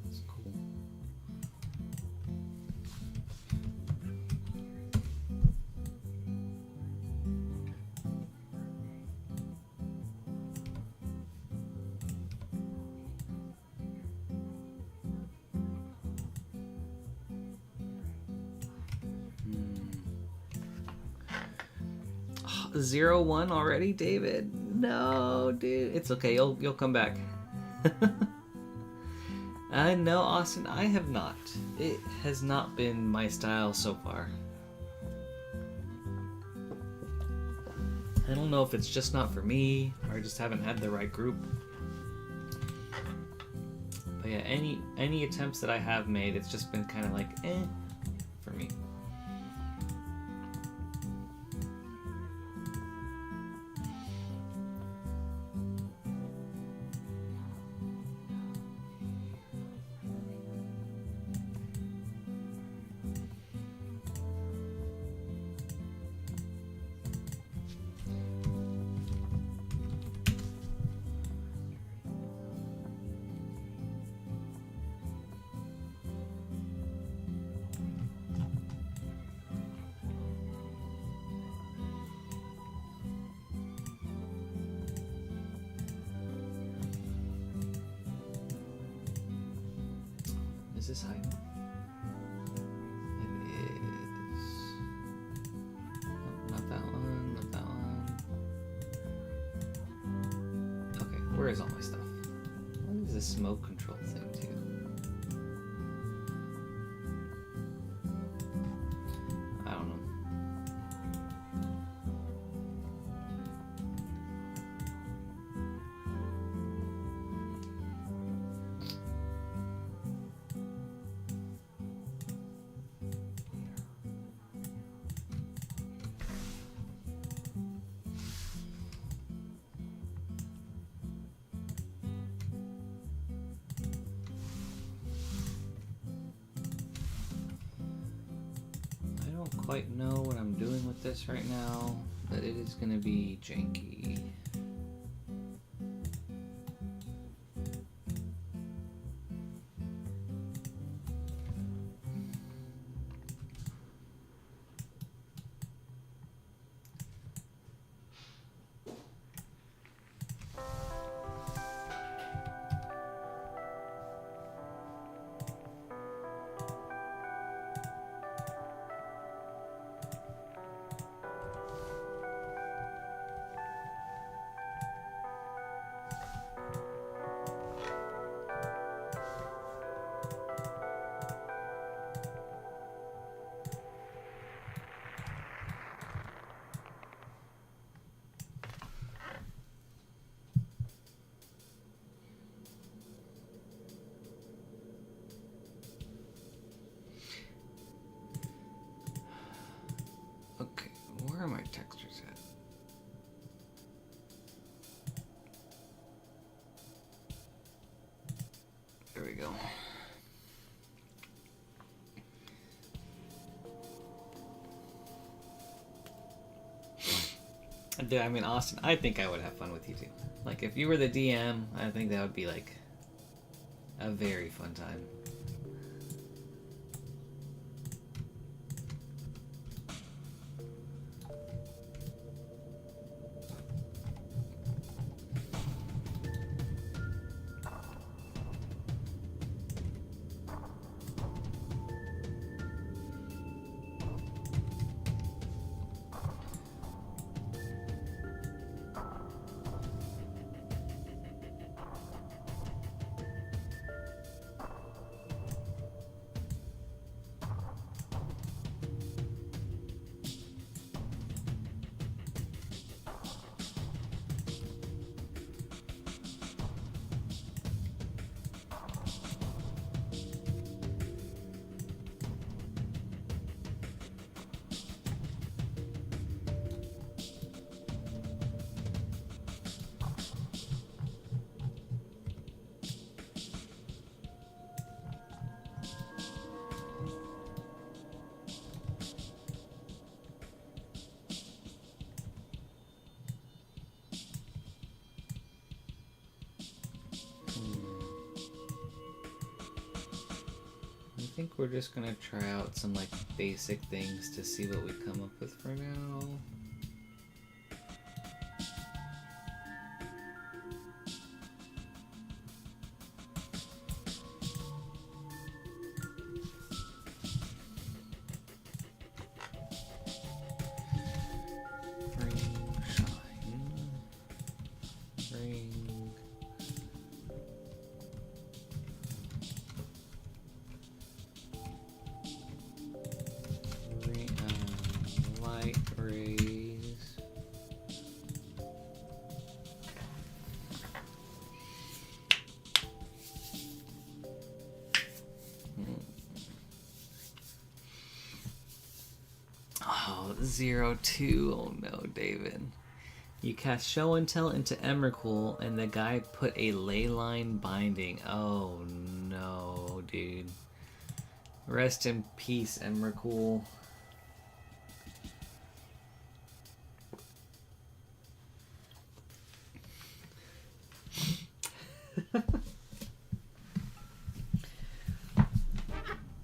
That's cool. 0-1 already, David. No, dude. It's okay. You'll come back. No, Austin, I have not. It has not been my style so far. I don't know if it's just not for me, or I just haven't had the right group. But yeah, any attempts that I have made, it's just been kind of like, for me. Is this hiding? It is. Oh, not that one, not that one. Okay, where is all my stuff? What is this smoke control thing too? I don't know. Quite know what I'm doing with this right now, but it is going to be janky. Okay, where are my textures at? There we go. Dude, I mean, Austin, I think I would have fun with you too. Like, if you were the DM, I think that would be like a very fun time. I think we're just gonna try out some like basic things to see what we come up with for now. Frame. Oh, 0-2. Oh no, David. You cast Show and Tell into Emrakul, and the guy put a Leyline Binding. Oh no, dude. Rest in peace, Emrakul.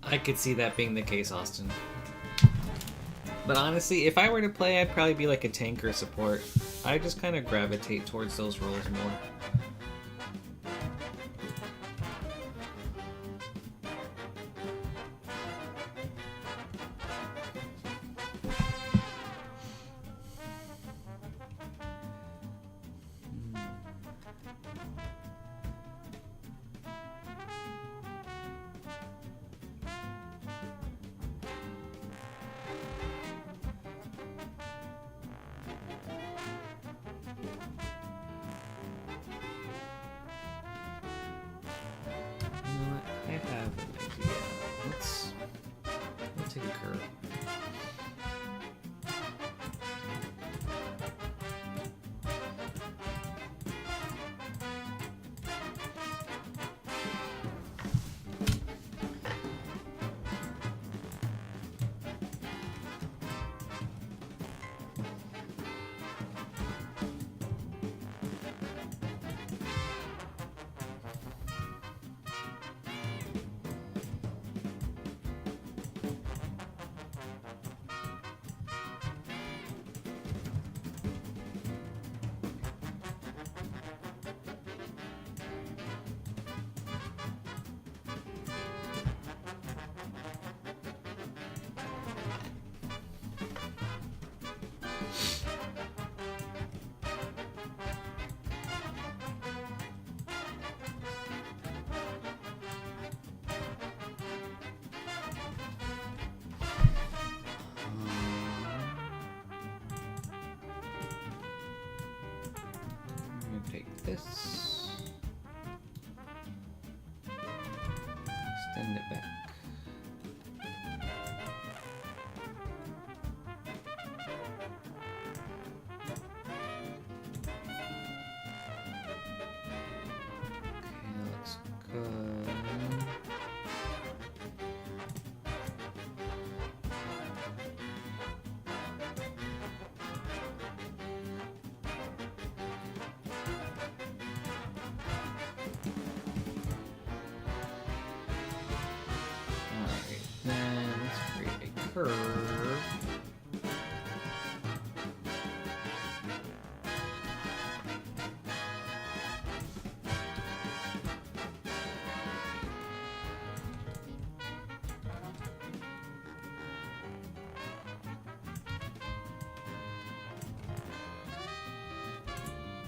I could see that being the case, Austin. But honestly, if I were to play, I'd probably be like a tank or support. I just kind of gravitate towards those roles more. I have an idea. Let's take a curve. I'm gonna take this, extend it back. Okay, looks good. Alright, then let's create a curve.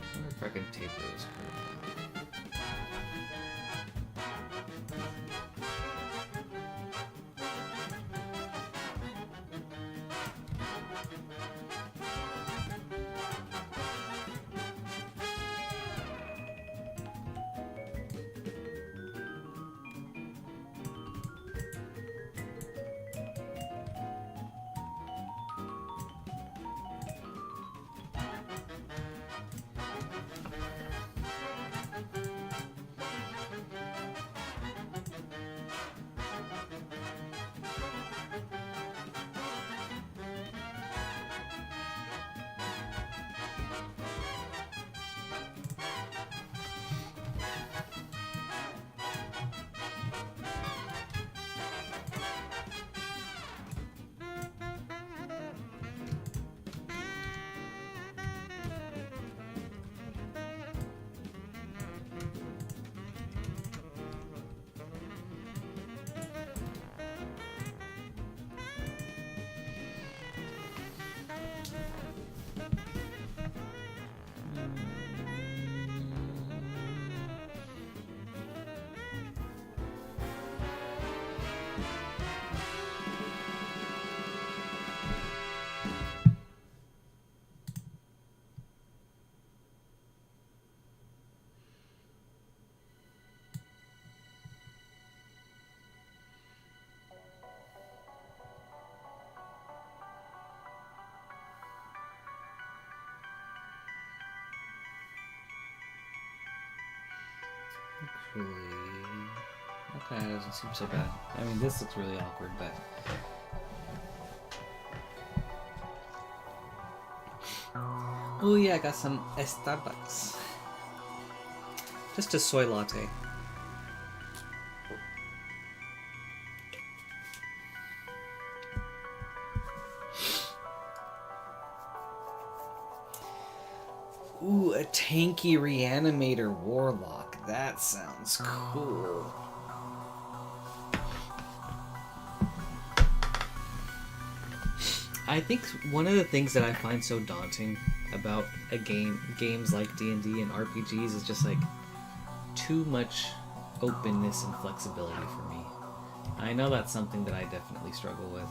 I wonder if I can taper this curve down. Okay, it doesn't seem so bad. I mean, this looks really awkward, but... Oh yeah, I got some Starbucks. Just a soy latte. Ooh, a tanky reanimator warlock. That sounds cool. I think one of the things that I find so daunting about games like D&D and RPGs is just like too much openness and flexibility for me. I know that's something that I definitely struggle with.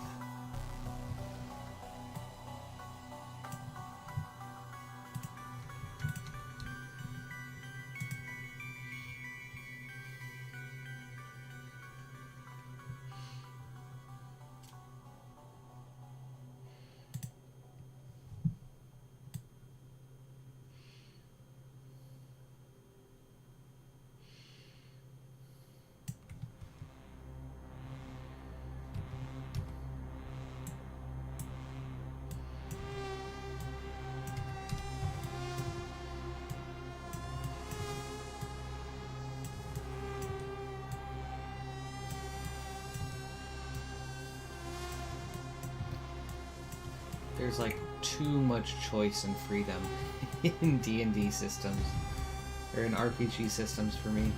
There's like too much choice and freedom in D&D systems, or in RPG systems for me.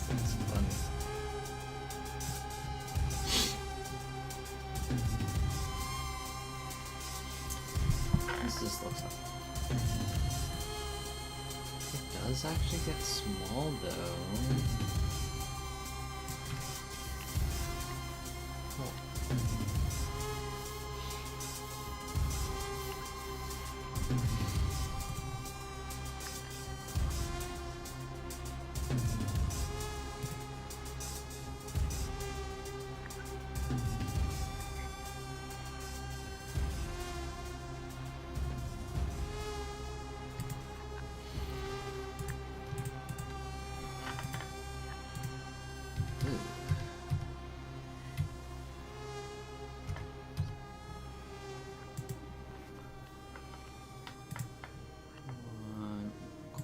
That's funny. This just looks like... It does actually get small though.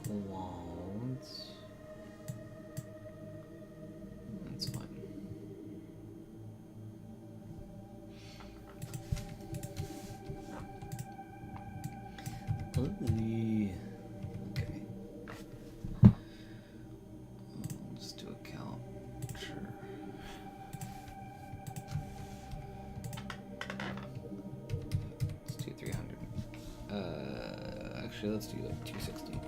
Quads. That's fine. Ooh. Okay. Let's do a count. Sure. Let's do 300. Actually, let's do like 260.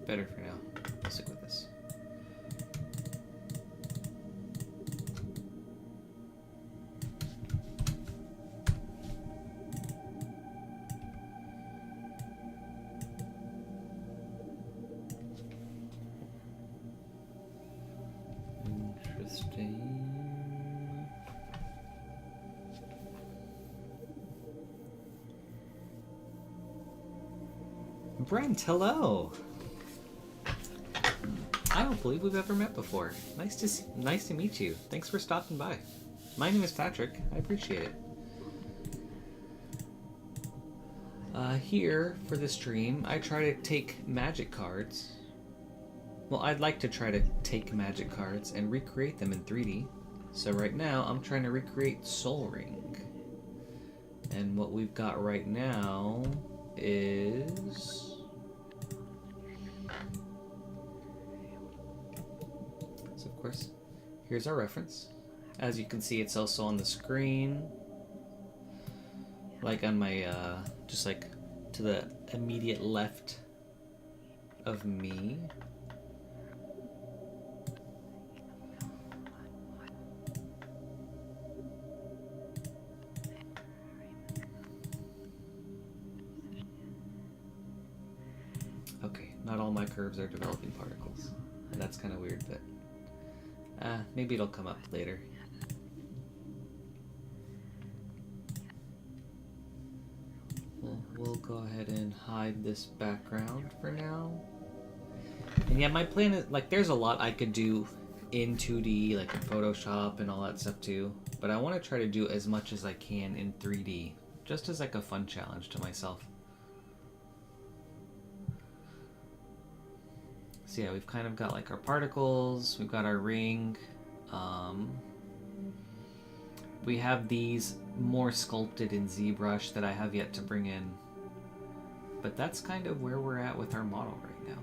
Better for now. I'll stick with this. Interesting. Brent, hello. I don't believe we've ever met before. Nice to meet you. Thanks for stopping by. My name is Patrick. I appreciate it. Here for the stream, I try to take magic cards. Well, I'd like to try to take magic cards and recreate them in 3D. So right now, I'm trying to recreate Soul Ring. And what we've got right now is... So of course, here's our reference. As you can see, it's also on the screen. Like on my, just like to the immediate left of me. Okay, not all my curves are developing particles. That's kind of weird, but maybe it'll come up later. We'll go ahead and hide this background for now. And yeah, my plan is, like, there's a lot I could do in 2D, like in Photoshop and all that stuff too. But I want to try to do as much as I can in 3D, just as like a fun challenge to myself. So yeah, we've kind of got like our particles, we've got our ring. We have these more sculpted in ZBrush that I have yet to bring in. But that's kind of where we're at with our model right now.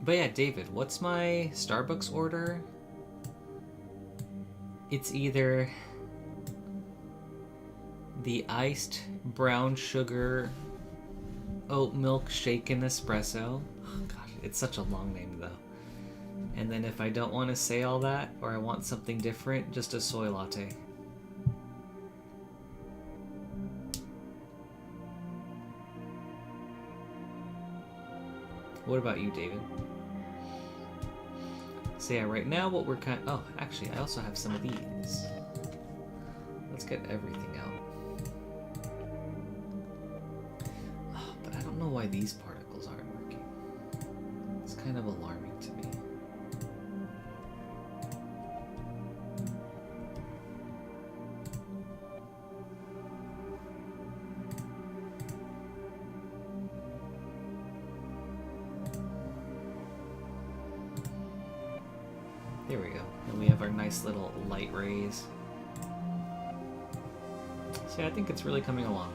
But yeah, David, what's my Starbucks order? It's either the iced brown sugar oat milk shaken espresso. Oh gosh, it's such a long name though. And then if I don't want to say all that, or I want something different, just a soy latte. What about you, David? So yeah, right now what we're kind of... Oh, actually, I also have some of these. Let's get everything out. Oh, but I don't know why these particles aren't working. It's kind of alarming to me. There we go. And we have our nice little light rays. So yeah, I think it's really coming along.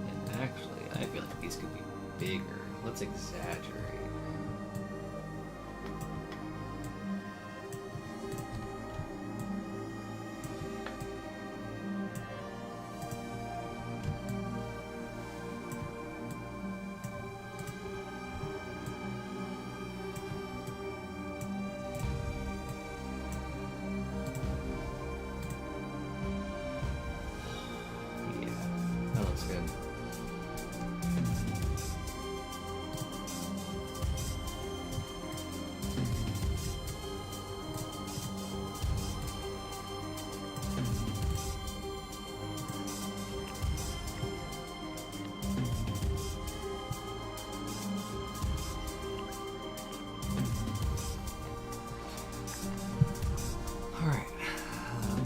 And actually, I feel like these could be bigger. Let's exaggerate.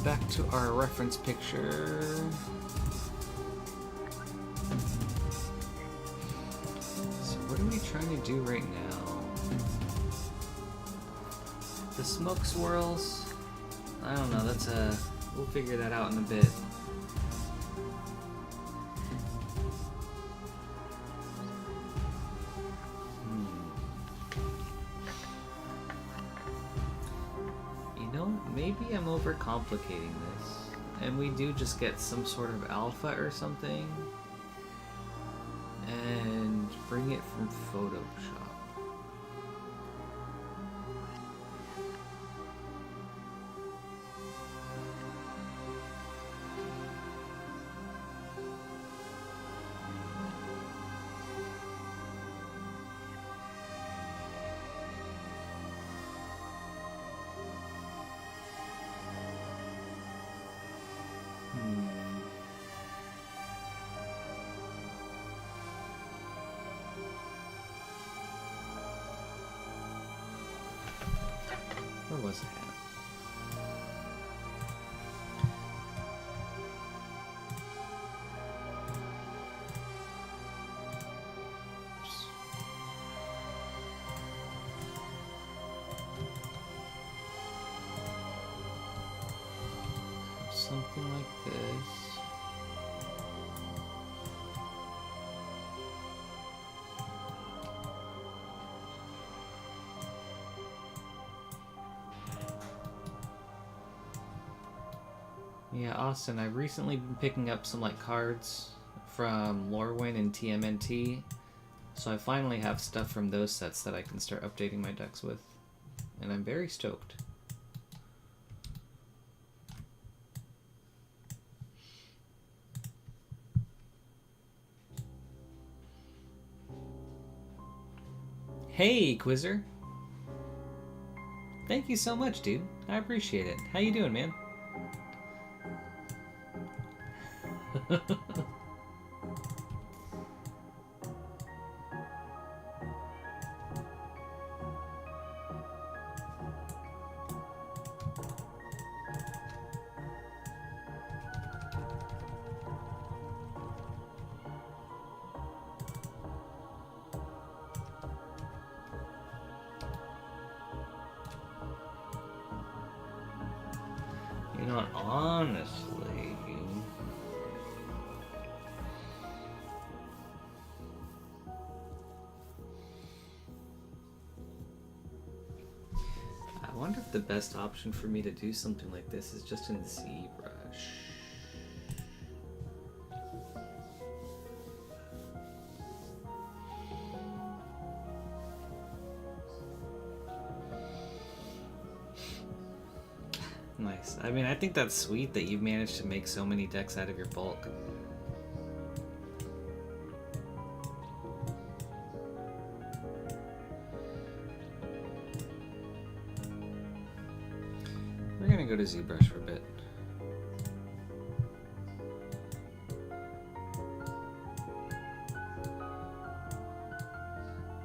Back to our reference picture. So what are we trying to do right now? The smoke swirls? I don't know, that's we'll figure that out in a bit. Maybe I'm overcomplicating this, and we do just get some sort of alpha or something, and bring it from Photoshop. was I at? Something like this. Yeah, Austin, I've recently been picking up some like cards from Lorwyn and TMNT, so I finally have stuff from those sets that I can start updating my decks with, and I'm very stoked. Hey, Quizzer. Thank you so much, dude. I appreciate it. How you doing, man? You know what, honestly... I wonder if the best option for me to do something like this is just in ZBrush. Nice. I mean, I think that's sweet that you've managed to make so many decks out of your bulk. We're gonna go to ZBrush for a bit.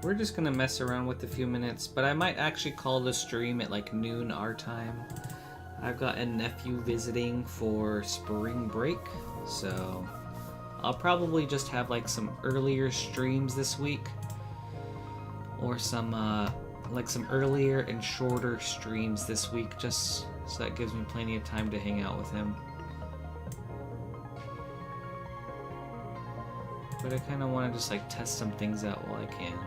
We're just gonna mess around with a few minutes, but I might actually call the stream at like noon our time. I've got a nephew visiting for spring break, so I'll probably just have like some earlier streams this week, or some earlier and shorter streams this week, just so that gives me plenty of time to hang out with him. But I kind of want to just like test some things out while I can.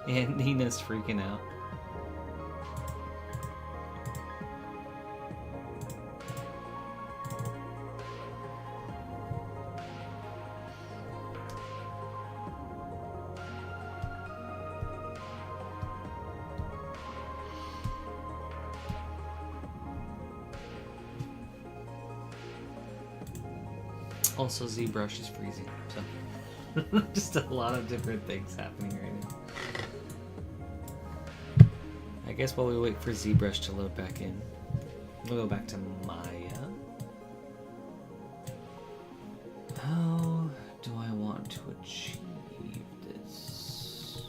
And Nina's freaking out. Also, ZBrush is freezing, so just a lot of different things happening right now. I guess while we wait for ZBrush to load back in, we'll go back to Maya. How do I want to achieve this?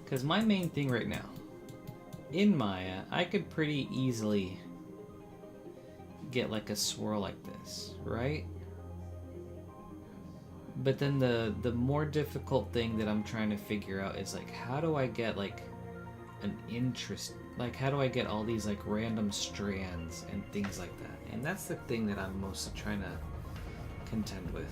Because my main thing right now, in Maya, I could pretty easily get like a swirl like this, right? But then the more difficult thing that I'm trying to figure out is like, how do I get like an interest, like how do I get all these like random strands and things like that? And that's the thing that I'm mostly trying to contend with.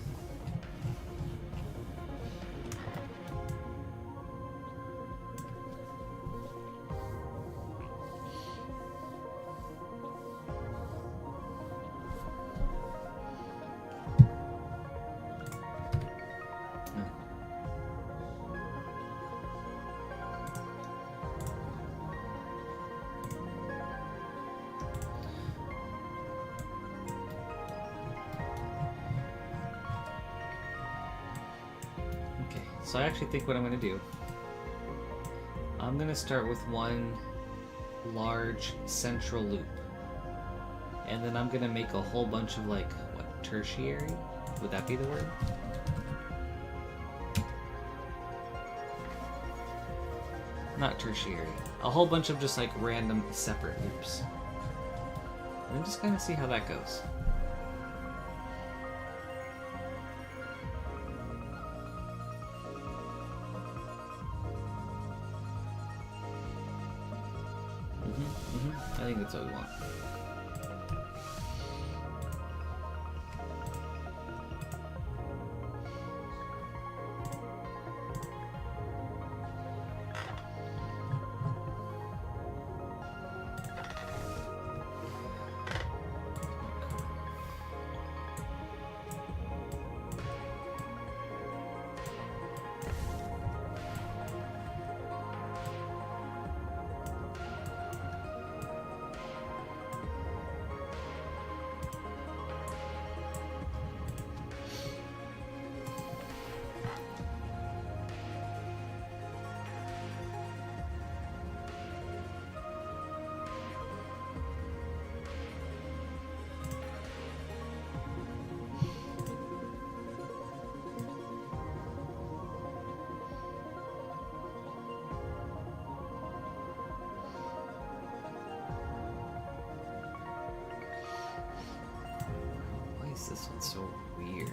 So I actually think what I'm going to do, I'm going to start with one large central loop. And then I'm going to make a whole bunch of like, what, tertiary? Would that be the word? Not tertiary. A whole bunch of just like random separate loops. And then just kind of see how that goes. I think that's what we want. This one's so weird.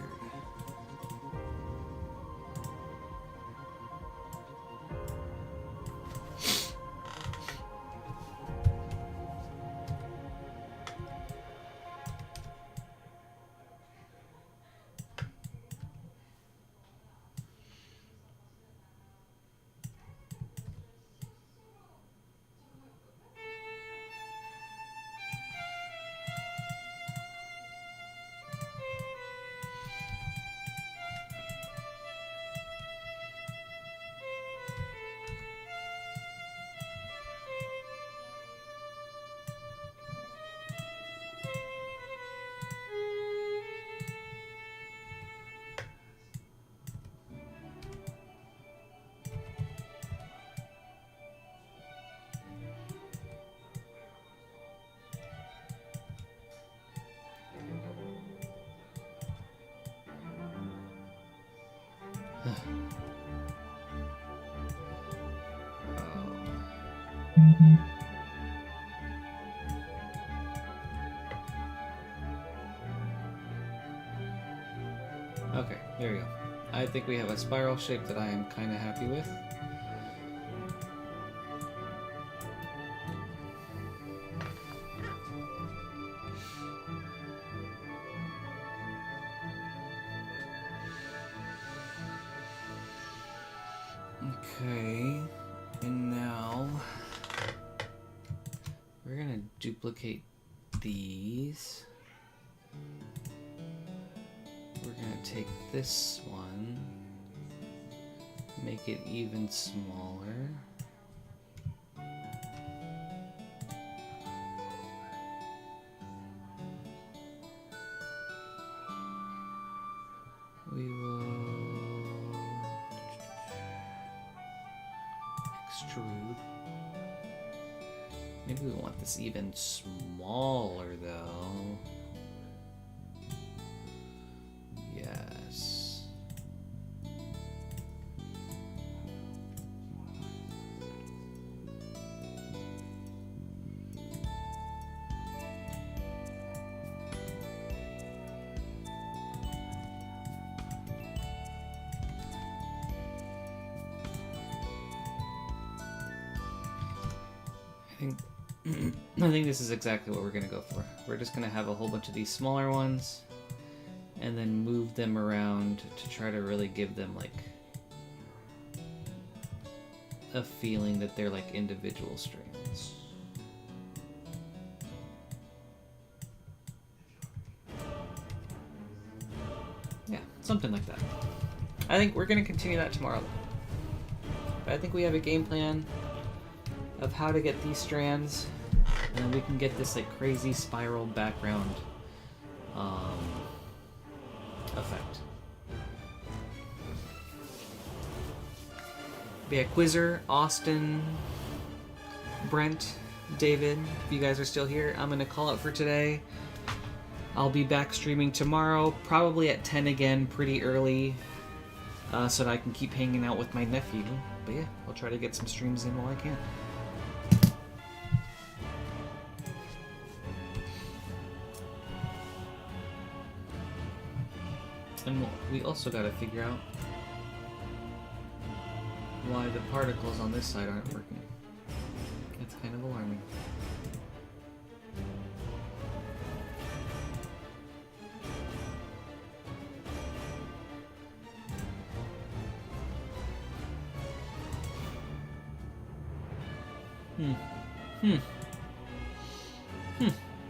Okay, there we go. I think we have a spiral shape that I am kind of happy with. Okay, and now we're gonna duplicate these. We're gonna take this one, make it even smaller. We will extrude. Maybe we want this even smaller though. Yes. I think this is exactly what we're going to go for. We're just going to have a whole bunch of these smaller ones and then move them around to try to really give them like a feeling that they're like individual strands. Yeah, something like that. I think we're going to continue that tomorrow. But I think we have a game plan of how to get these strands, and then we can get this like crazy spiral background effect. But yeah, Quizzer, Austin, Brent, David, if you guys are still here, I'm gonna call it for today. I'll be back streaming tomorrow, probably at 10 again, pretty early, so that I can keep hanging out with my nephew. But yeah, I'll try to get some streams in while I can. And we also got to figure out why the particles on this side aren't working. It's kind of alarming.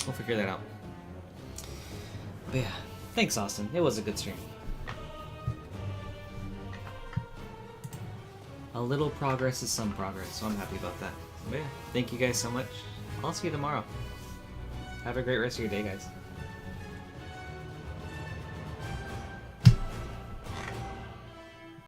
We'll figure that out. But yeah, thanks, Austin. It was a good stream. A little progress is some progress, so I'm happy about that. But yeah, thank you guys so much. I'll see you tomorrow. Have a great rest of your day, guys.